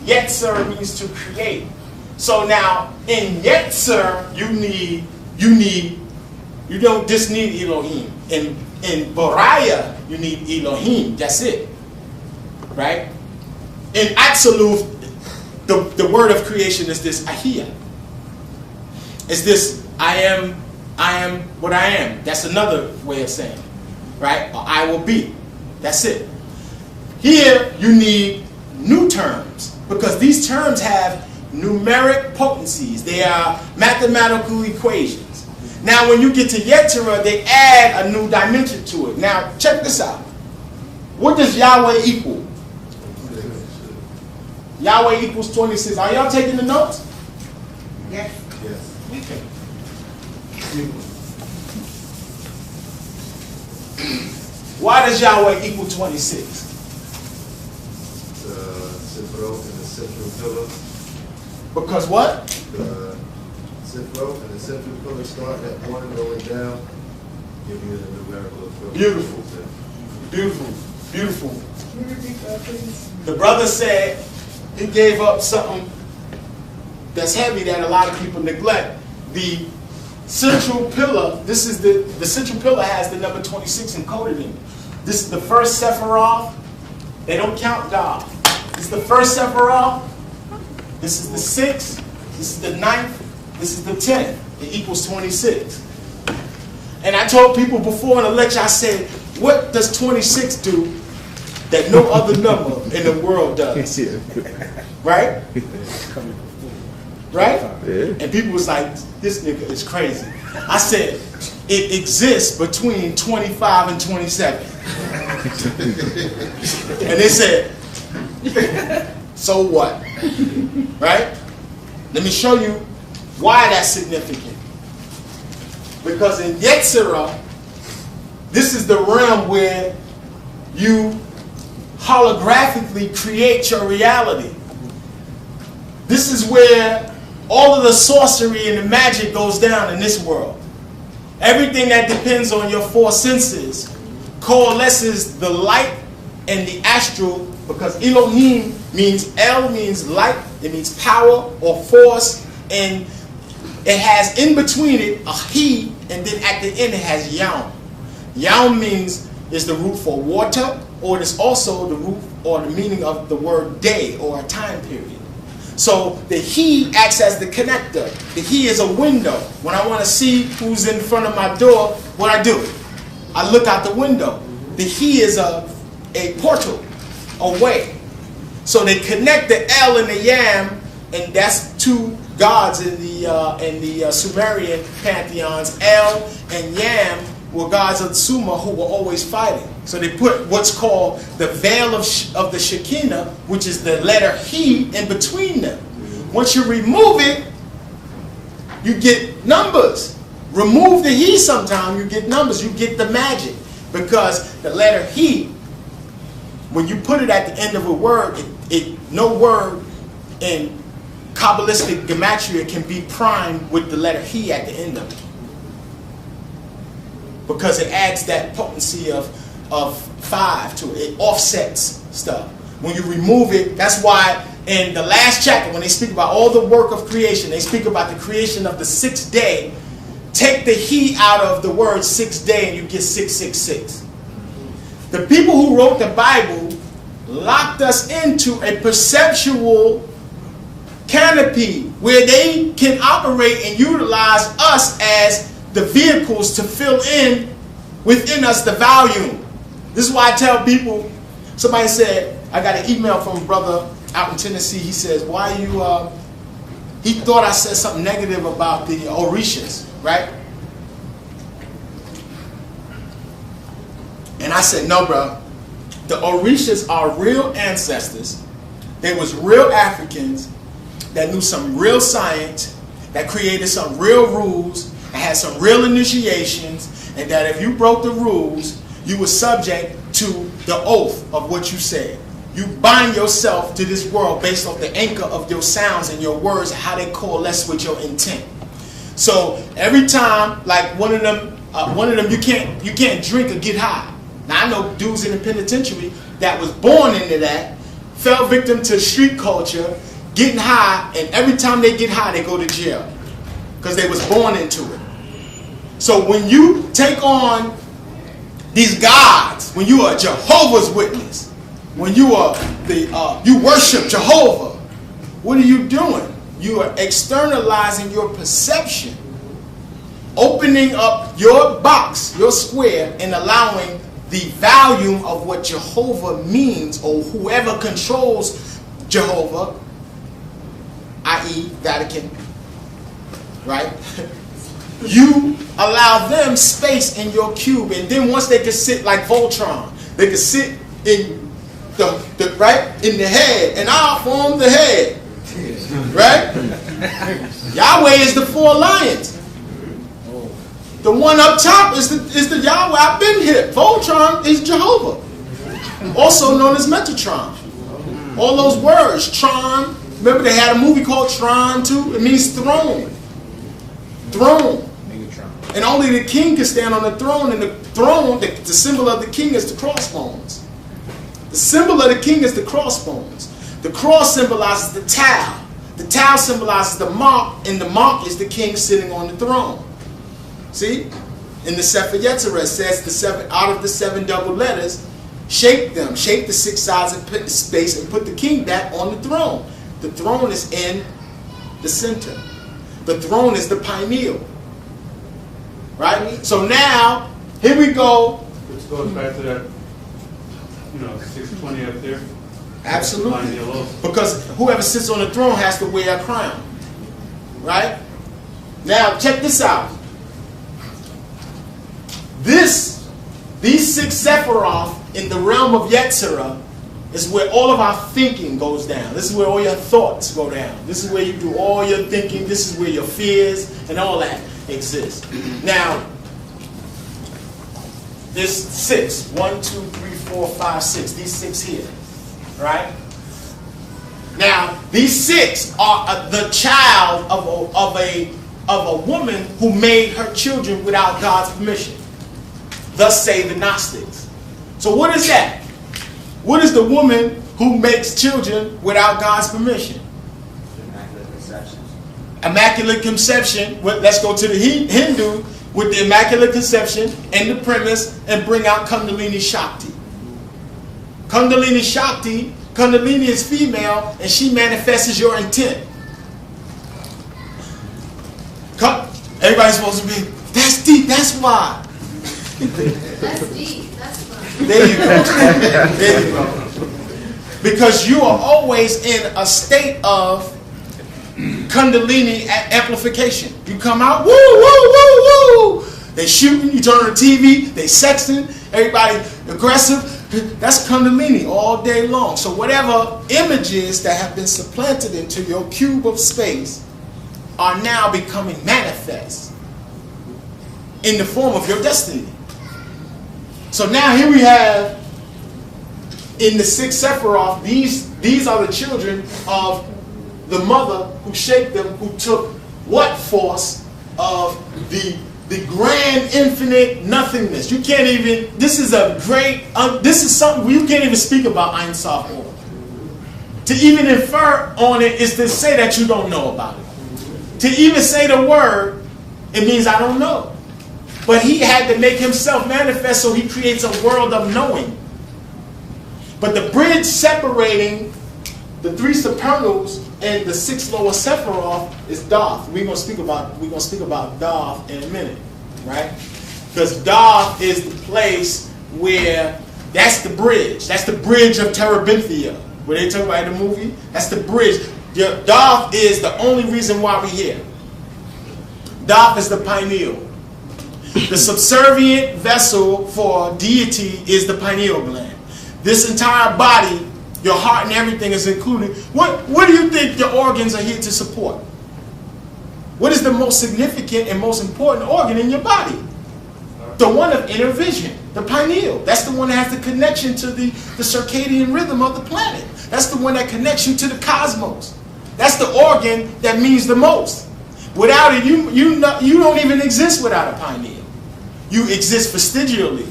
Yetzer means to create. So now, in Yetzer, you don't just need Elohim. In Boriah, you need Elohim. That's it. Right? In Absolute, the word of creation is this Ahia. It's this I am what I am. That's another way of saying it. Right? Or I will be. That's it. Here, you need new terms. Because these terms have numeric potencies. They are mathematical equations. Now, when you get to Yetzirah, they add a new dimension to it. Now, check this out. What does Yahweh equal? Yahweh equals 26. Are y'all taking the notes? Yes. Yes. Okay. Why does Yahweh equal 26? The Sifro and the central pillar. Because what? The Sifro and the central pillar start at 1 and going down. Give you the numerical equivalent. Beautiful. Beautiful. Beautiful. Can you repeat that, please? The brother said he gave up something that's heavy that a lot of people neglect. The central pillar, this is the central pillar has the number 26 encoded in it. This is the first Sephiroth. They don't count God. This is the first Sephiroth. This is the 6th. This is the 9th. This is the 10th. It equals 26. And I told people before in the lecture, I said, what does 26 do that no other number in the world does? Right? Right? Yeah. And people was like, this nigga is crazy. I said, it exists between 25 and 27. And they said, so what? Right? Let me show you why that's significant. Because in Yetzirah, this is the realm where you holographically create your reality. This is where all of the sorcery and the magic goes down in this world. Everything that depends on your four senses coalesces the light and the astral, because Elohim means El means light, it means power or force, and it has in between it a He, and then at the end it has Yam. Yam means is the root for water, or it is also the root or the meaning of the word day or a time period. So the He acts as the connector. The He is a window. When I want to see who's in front of my door, what I do? I look out the window. The He is a portal, a way. So they connect the El and the Yam, and that's two gods in the Sumerian pantheons. El and Yam were gods of Sumer who were always fighting. So they put what's called the veil of the Shekinah, which is the letter He, in between them. Once you remove it, you get numbers. Remove the He sometime, you get numbers, you get the magic. Because the letter He, when you put it at the end of a word, no word in Kabbalistic gematria can be primed with the letter He at the end of it. Because it adds that potency of 5 to it. It offsets stuff. When you remove it, that's why in the last chapter, when they speak about all the work of creation, they speak about the creation of the 6th day. Take the He out of the word 6th day and you get 666. The people who wrote the Bible locked us into a perceptual canopy where they can operate and utilize us as the vehicles to fill in within us the volume. This is why I tell people, somebody said, I got an email from a brother out in Tennessee. He says, why you, he thought I said something negative about the Orishas, right? And I said, no, bro. The Orishas are real ancestors. They was real Africans that knew some real science, that created some real rules, and had some real initiations, and that if you broke the rules, you were subject to the oath of what you said. You bind yourself to this world based off the anchor of your sounds and your words and how they coalesce with your intent. So every time, like one of them, you can't drink or get high. Now I know dudes in the penitentiary that was born into that, fell victim to street culture, getting high, and every time they get high, they go to jail because they was born into it. So when you take on these gods, when you are Jehovah's Witness, when you are you worship Jehovah, what are you doing? You are externalizing your perception, opening up your box, your square, and allowing the volume of what Jehovah means, or whoever controls Jehovah, i.e. Vatican, right? You allow them space in your cube, and then once they can sit like Voltron, they can sit in the right in the head, and I'll form the head, right? Yahweh is the 4 lions. The one up top is the Yahweh. I've been here. Voltron is Jehovah, also known as Metatron. All those words, Tron. Remember they had a movie called Tron too. It means throne. Throne. And only the king can stand on the throne. And the throne, the symbol of the king is the crossbones. The symbol of the king is the crossbones. The cross symbolizes the tau. The tau symbolizes the mark, and the mark is the king sitting on the throne. See? In the Sefer Yetzirah, it says out of the 7 double letters, shape them, shape the 6 sides of space, and put the king back on the throne. The throne is in the center. The throne is the pineal. Right? So now, here we go. Which goes back to that, 620 up there. Absolutely. Pineal also. Because whoever sits on the throne has to wear a crown. Right? Now, check this out. These 6 Sephiroth in the realm of Yetzirah is where all of our thinking goes down. This is where all your thoughts go down. This is where you do all your thinking. This is where your fears and all that exist. Now, there's 6. 1, 2, 3, 4, 5, 6. These 6 here. Right? Now, these 6 are the child of a woman who made her children without God's permission. Thus say the Gnostics. So what is that? What is the woman who makes children without God's permission? Immaculate Conception. Immaculate Conception. Well, let's go to the Hindu with the Immaculate Conception and the premise and bring out Kundalini Shakti. Kundalini Shakti, Kundalini is female and she manifests your intent. Everybody's supposed to be, that's deep, that's why. That's deep. That's fun. There you go. There you go. Because you are always in a state of Kundalini amplification. You come out, woo, woo, woo, woo. They shooting, you turn on the TV, they sexting, everybody aggressive. That's Kundalini all day long. So whatever images that have been supplanted into your cube of space are now becoming manifest in the form of your destiny. So now here we have in the 6 Sephiroth, these are the children of the mother who shaped them, who took what force of the grand infinite nothingness. You can't even, this is a great, this is something you can't even speak about Ein Sof Or. To even infer on it is to say that you don't know about it. To even say the word, it means I don't know. But he had to make himself manifest, so he creates a world of knowing. But the bridge separating the 3 supernals and the 6 lower Sephiroth is Doth. We're gonna speak about Doth in a minute, right? Because Doth is the place where that's the bridge. That's the bridge of Terabithia. Where they talk about in the movie, that's the bridge. Doth is the only reason why we're here. Doth is the pineal. The subservient vessel for deity is the pineal gland. This entire body, your heart and everything is included. What do you think your organs are here to support? What is the most significant and most important organ in your body? The one of inner vision, the pineal. That's the one that has the connection to the circadian rhythm of the planet. That's the one that connects you to the cosmos. That's the organ that means the most. Without it, you don't even exist without a pineal. You exist vestigially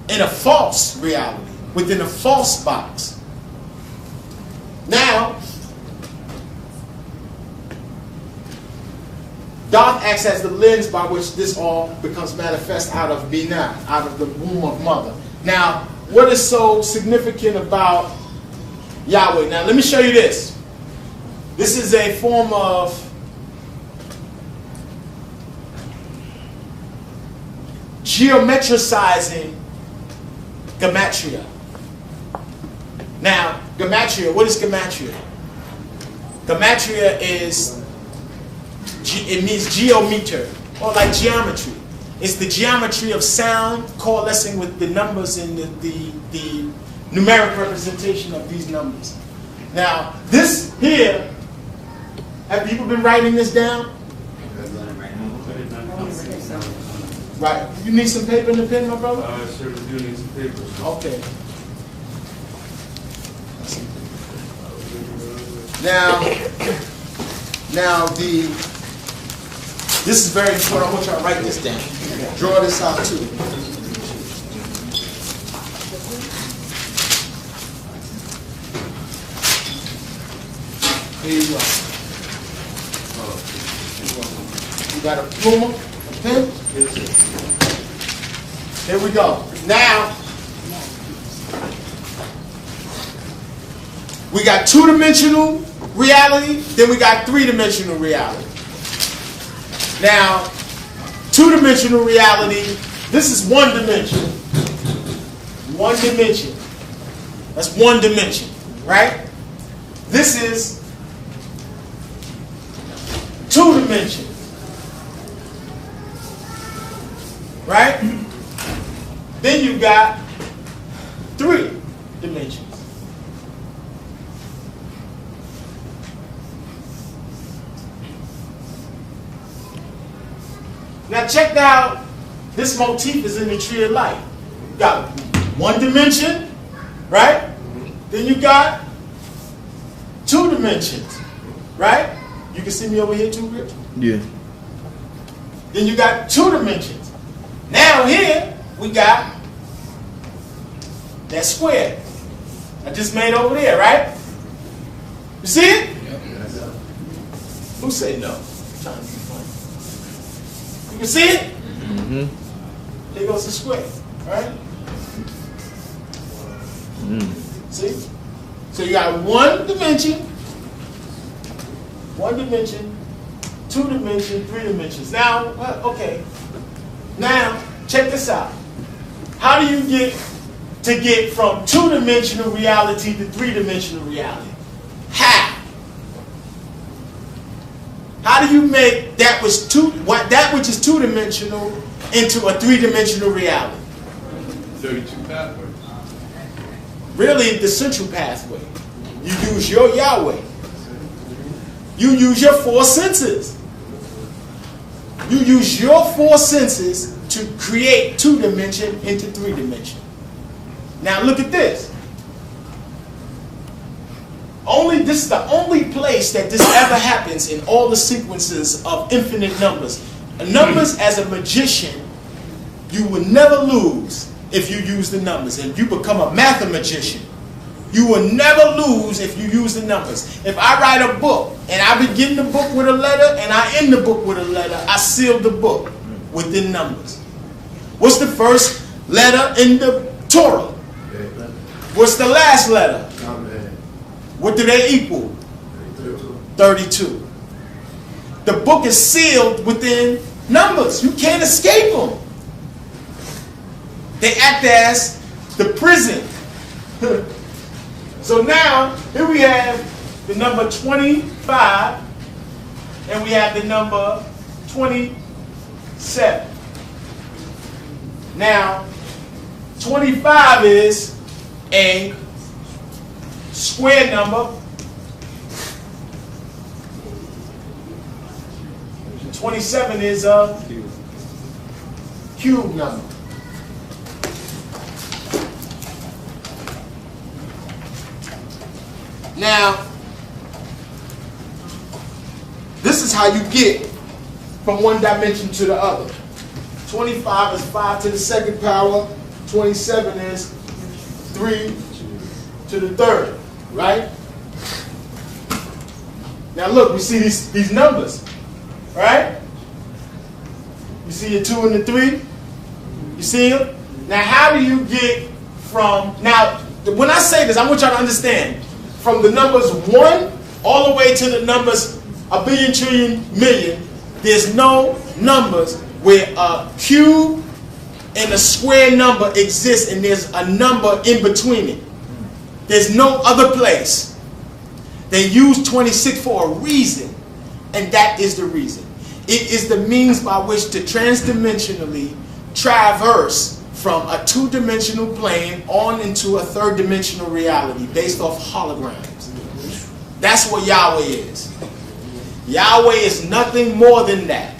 in a false reality, within a false box. Now, Doth acts as the lens by which this all becomes manifest out of Binah, out of the womb of mother. Now, what is so significant about Yahweh? Now, let me show you this. This is a form of geometricizing gematria. Now, gematria, what is gematria? Gematria is, it means geometer, or like geometry. It's the geometry of sound coalescing with the numbers in the numeric representation of these numbers. Now, this here, have people been writing this down? Right. You need some paper and a pen, my brother? Sure, we do need some paper. Okay. Now this is very important. I want y'all to write this down. Draw this out too. Here you go. You got a pluma? Okay? Here we go. Now, we got two-dimensional reality, then we got three-dimensional reality. Now, two-dimensional reality, this is one dimension. One dimension. That's one dimension, right? This is two dimensions, right? Then you got three dimensions. Now check out, this motif is in the tree of life. You got one dimension, right? Then you got two dimensions, right? You can see me over here too, Rich? Yeah. Then you got two dimensions. Now here, we got that square I just made over there, right? You see it? Who said no? I'm trying to be funny. You can see it? Mm-hmm. There goes the square, right? See? So you got one dimension, two dimension, three dimensions. Now, okay. Now, check this out. How do you get from two-dimensional reality to three-dimensional reality? How? How do you make that which is two-dimensional into a three-dimensional reality? 32 pathways. Really, the central pathway. You use your Yahweh. You use your four senses. You use your four senses to create two-dimension into three-dimension. Now look at this. This is the only place that this ever happens in all the sequences of infinite numbers. Numbers, as a magician, you will never lose if you use the numbers. If you become a mathematician, you will never lose if you use the numbers. If I write a book and I begin the book with a letter and I end the book with a letter, I seal the book within numbers. What's the first letter in the Torah? What's the last letter? What do they equal? 32. The book is sealed within numbers. You can't escape them. They act as the prison. So now, here we have the number 25, and we have the number 27. Now, 25 is a square number. 27 is a cube number. Now, this is how you get from one dimension to the other. 25 is 5 to the second power. 27 is 3 to the third, right? Now look, we see these numbers, right? You see your 2 and the 3? You see them? Now how do you get from, now when I say this, I want y'all to understand, from the numbers 1 all the way to the numbers a billion, trillion, million, there's no numbers where a cube and a square number exists and there's a number in between it. There's no other place. They use 26 for a reason, and that is the reason. It is the means by which to transdimensionally traverse from a two-dimensional plane on into a third-dimensional reality based off holograms. That's what Yahweh is. Yahweh is nothing more than that.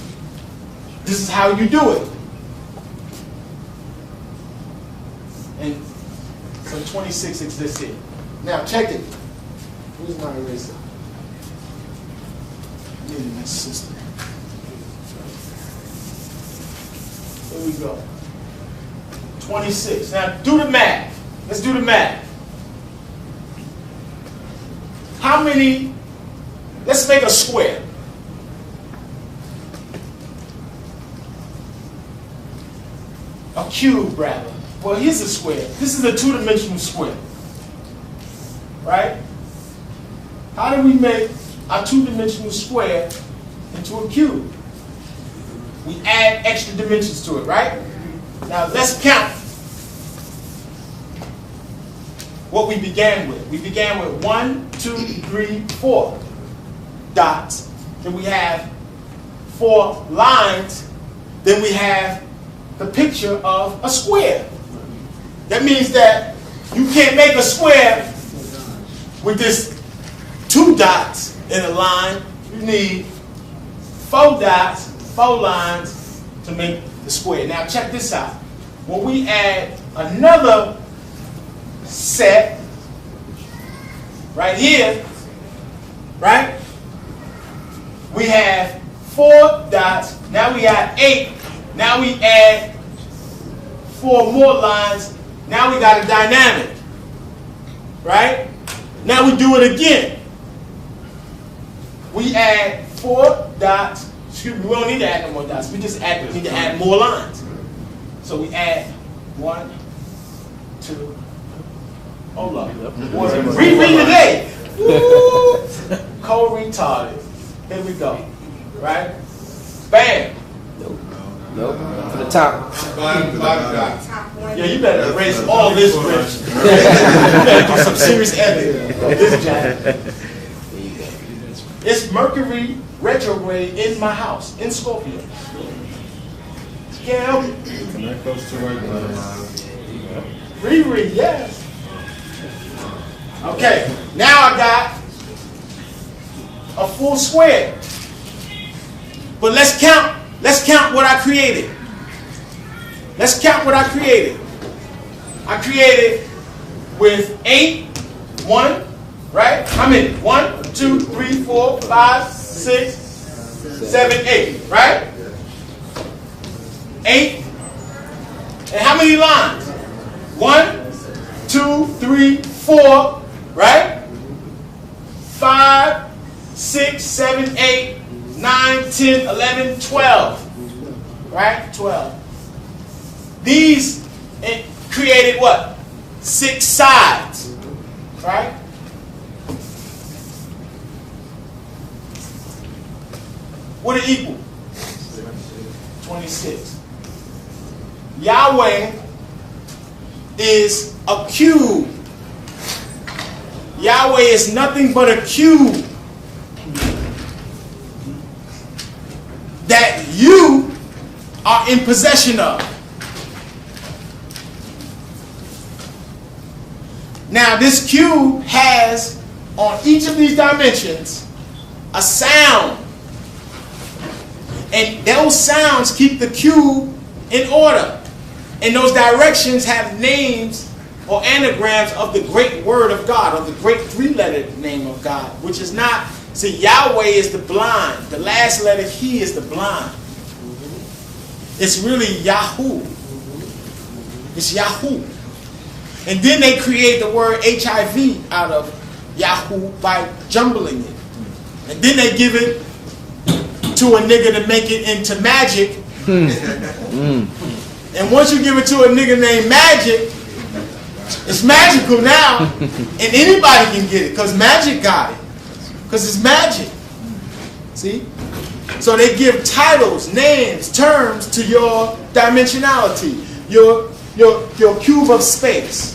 This is how you do it. And so 26 exists here. Now check it. Where's my eraser? I need my system. Here we go. 26. Now do the math. Let's do the math. How many? Let's make a square. cube rather. Well, here's a square. This is a two-dimensional square. Right? How do we make a two-dimensional square into a cube? We add extra dimensions to it, right? Now let's count what we began with. We began with 1, 2, 3, 4 dots. Then we have 4 lines. Then we have the picture of a square. That means that you can't make a square with this 2 dots in a line. You need 4 dots, 4 lines to make the square. Now check this out. When we add another set right here, right? We have 4 dots. Now we got 8. Now we add 4 more lines. Now we got a dynamic, right? Now we do it again. We add 4 dots. Excuse me, we don't need to add no more dots. We just need to add more lines. So we add 1, 2. Hold up. Reread today. Co-retarded. Here we go. Right? Bam. Nope. To the top. Bottom dot. Top one. Yeah, you better erase all this, Rich. You better do some serious editing of this, Jack. It's Mercury retrograde in my house, in Scorpio. Can't help it. Connect those two right now. Reread, yes. Okay, now I got a full square. But let's count what I created. Let's count what I created. I created with 8, 1, right? How many? 1, 2, 3, 4, 5, 6, 7, 8, right? 8. And how many lines? 1, 2, 3, 4, right? 5, 6, 7, 8, 9, 10, 11, 12. Right? 12. These created what? 6 sides. Right? What it equal? 26. Yahweh is a cube. Yahweh is nothing but a cube that you are in possession of. Now, this cube has on each of these dimensions a sound. And those sounds keep the cube in order. And those directions have names or anagrams of the great word of God, or the great 3-lettered name of God, which is not, see, Yahweh is the blind. The last letter, He is the blind. It's really Yahoo. It's Yahoo. And then they create the word HIV out of Yahoo by jumbling it. And then they give it to a nigga to make it into magic. And once you give it to a nigga named Magic, it's magical now. And anybody can get it because Magic got it. Because it's magic. See? So they give titles, names, terms to your dimensionality, your cube of space.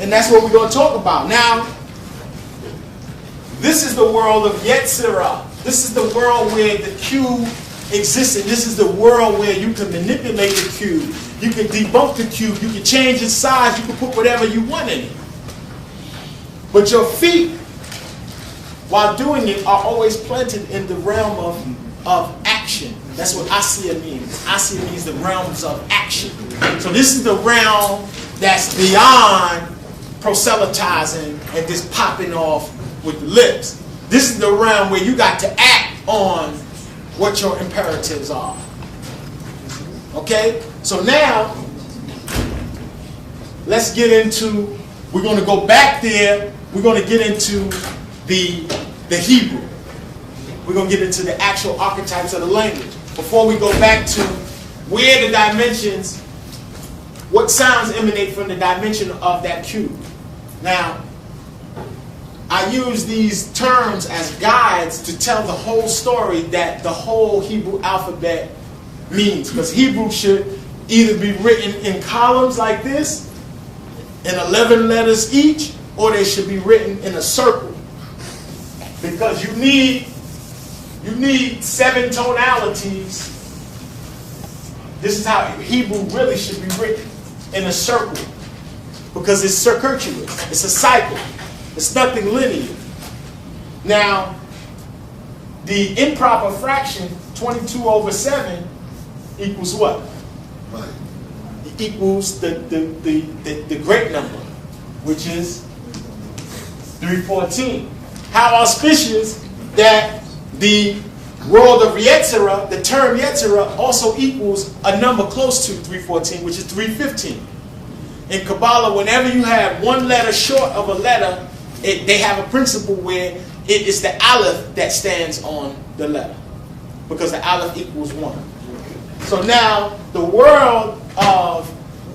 And that's what we're going to talk about. Now, this is the world of Yetzirah. This is the world where the cube exists. And this is the world where you can manipulate the cube. You can debunk the cube. You can change its size. You can put whatever you want in it. But your feet, while doing it, are always planted in the realm of action. That's what Asiya means. Asiya means the realms of action. So this is the realm that's beyond proselytizing and just popping off with the lips. This is the realm where you got to act on what your imperatives are. Okay? So now, let's get into, we're going to go back there. We're going to get into the Hebrew. We're going to get into the actual archetypes of the language. Before we go back to where the dimensions what sounds emanate from the dimension of that cube. Now, I use these terms as guides to tell the whole story that the whole Hebrew alphabet means. Because Hebrew should either be written in columns like this, in 11 letters each, or they should be written in a circle. Because you need 7 tonalities. This is how Hebrew really should be written, in a circle. Because it's circuitous. It's a cycle. It's nothing linear. Now, the improper fraction, 22 over 7, equals what? Right. It equals the great number, which is 314. How auspicious that the world of Yetzirah, the term Yetzirah, also equals a number close to 314, which is 315. In Kabbalah, whenever you have one letter short of a letter, they have a principle where it is the Aleph that stands on the letter, because the Aleph equals 1. So now, the world of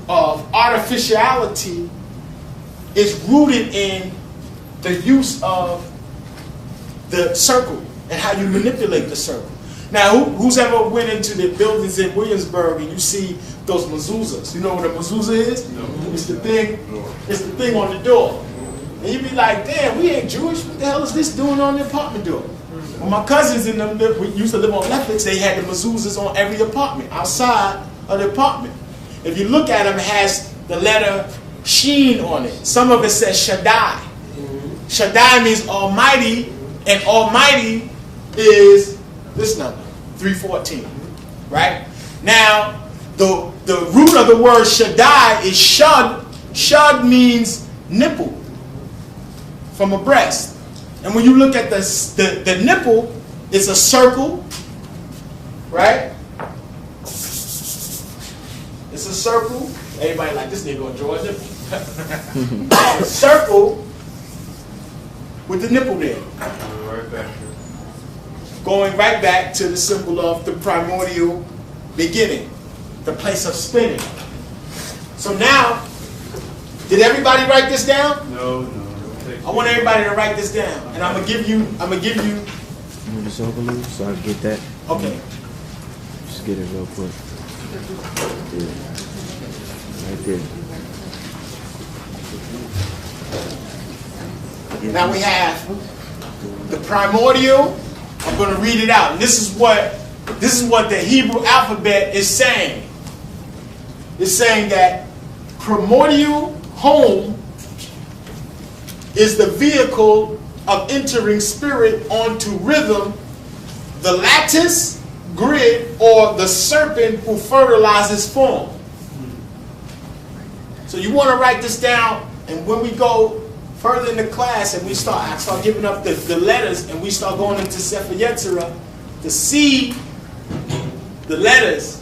artificiality is rooted in the use of the circle and how you manipulate the circle. Now, who's ever went into the buildings in Williamsburg and you see those mezuzahs? You know what a mezuzah is? No. It's the thing on the door. And you be like, damn, we ain't Jewish. What the hell is this doing on the apartment door? When my cousins in them we used to live on Lefferts, they had the mezuzahs on every apartment, outside of the apartment. If you look at them, it has the letter Sheen on it. Some of it says Shaddai. Shaddai means Almighty, and Almighty is this number, 314. Right? Now, the root of the word Shaddai is Shad. Shad means nipple from a breast. And when you look at the nipple, it's a circle, right? It's a circle. Everybody like, this nigga gonna draw a nipple. A circle with the nipple there. Right back here. Going right back to the symbol of the primordial beginning, the place of spinning. So now, did everybody write this down? No. I want everybody to write this down, and I'm gonna give you. Move this over a little so I can get that. Okay. Just get it real quick. Yeah. Right there. Now we have the primordial. I'm going to read it out. And this is what the Hebrew alphabet is saying. It's saying that primordial home is the vehicle of entering spirit onto rhythm, the lattice, grid, or the serpent who fertilizes form. So you want to write this down, and when we go further in the class and I start giving up the letters and we start going into Sefer Yetzirah to see the letters,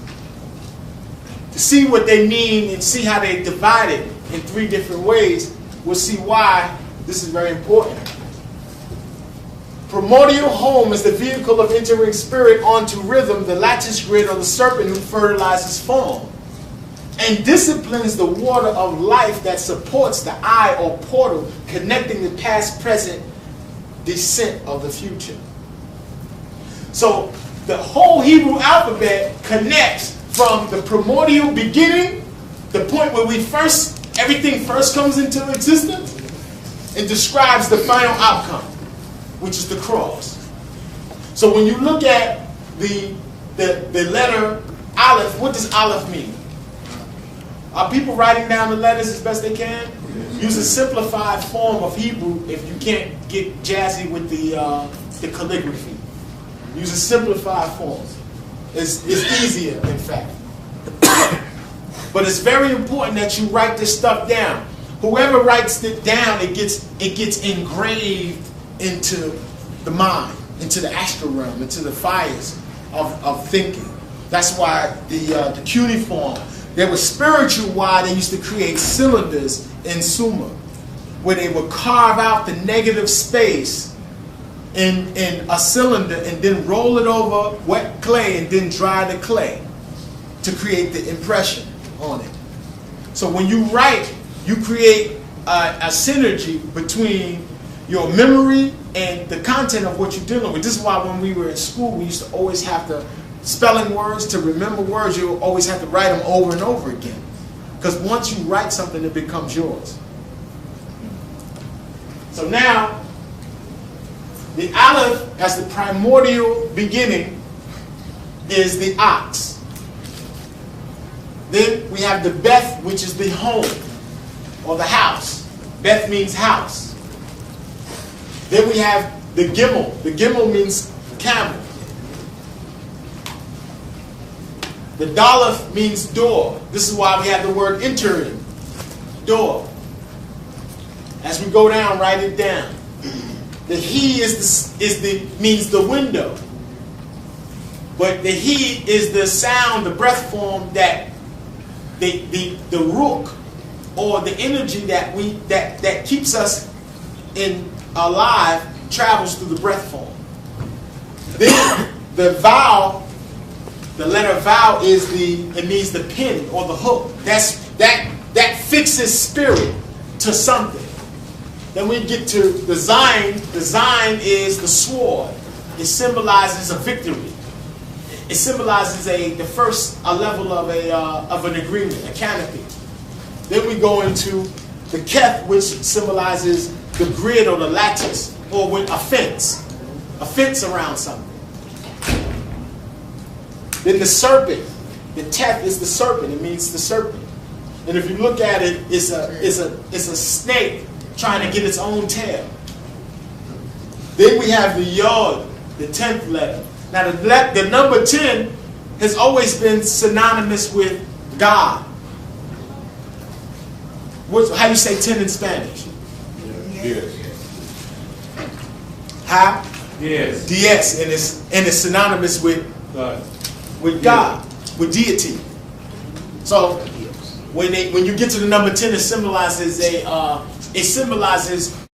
to see what they mean and see how they divide it in 3 different ways, we'll see why this is very important. Primordial home is the vehicle of entering spirit onto rhythm, the lattice grid, or the serpent who fertilizes form, and disciplines the water of life that supports the eye or portal connecting the past, present, descent of the future. So the whole Hebrew alphabet connects from the primordial beginning, the point where everything first comes into existence, and describes the final outcome, which is the cross. So when you look at the letter Aleph, what does Aleph mean? Are people writing down the letters as best they can? Use a simplified form of Hebrew if you can't get jazzy with the calligraphy. Use a simplified form. It's easier, in fact. But it's very important that you write this stuff down. Whoever writes it down, it gets engraved into the mind, into the astral realm, into the fires of thinking. That's why the cuneiform, there was spiritual why they used to create cylinders in Sumer, where they would carve out the negative space in a cylinder and then roll it over wet clay and then dry the clay to create the impression on it. So when you write, you create a synergy between your memory and the content of what you're dealing with. This is why when we were in school, we used to always have to, spelling words, to remember words, you always have to write them over and over again. Because once you write something, it becomes yours. So now, the Aleph, as the primordial beginning, is the ox. Then we have the Beth, which is the home, or the house. Beth means house. Then we have the Gimel. The Gimel means camel. The Daleth means door. This is why we have the word entering. Door. As we go down, write it down. The He means the window. But the He is the sound, the breath form that the Ruch, or the energy that keeps us alive, travels through the breath form. Then the vowel, the letter vowel it means the pin or the hook. That fixes spirit to something. Then we get to the Zayin. The Zayin is the sword. It symbolizes a victory. It symbolizes the first level of an agreement, a canopy. Then we go into the Keth, which symbolizes the grid or the lattice, or with a fence around something. Then the serpent, the Teth is the serpent. It means the serpent. And if you look at it, it's a snake trying to get its own tail. Then we have the Yod, the 10th letter. Now the number 10 has always been synonymous with God. How do you say 10 in Spanish? Yes. How? Yes. Diez, and it's synonymous with God. God, with deity. So when you get to the number 10, it symbolizes